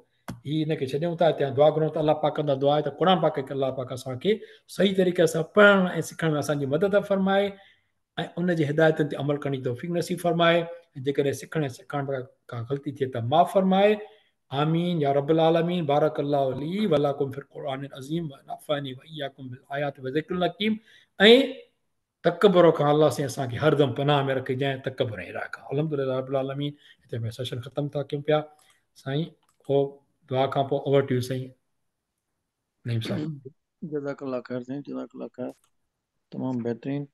ही हिनखे छॾियूं था। हिते दुआ घुरूं त अलाह पाक कंदा दुआ आहे त क़ुर पाक खे अलाह पाक असांखे सही तरीक़े सां पढ़ण ऐं सिखण में असांजी मदद फरमाए ऐं उन जी हिदायतुनि ते अमल करण जी तौफ़ीक़ नसीब फरमाए। जेकॾहिं सिखण ऐं सिखण खां ग़लती थिए त माफ़ फरमाए। आमीन या रब्बुल आलमीन। बारक अल्लाहु ली व लकुम फिल क़ुरआनिल अज़ीम व नफ़अनी व इय्याकुम बिल आयाति व ज़िक्रिल हकीम। ऐं तकबर खां अल्लाह से असांखे हरदम पनाह में रखे जंहिं तकबर ऐं इरा खां। अल्हम्दुलिल्लाह रब्बिल आलमीन। हिते में सेशन ख़त्म था कयूं पिया साईं। पोइ दुआ खां पोइ ओवर टू यू साईं नईम साहब। जज़ाकल्ला ख़ैर साईं, जज़ाकल्ला ख़ैर, तमामु बहितरीनु।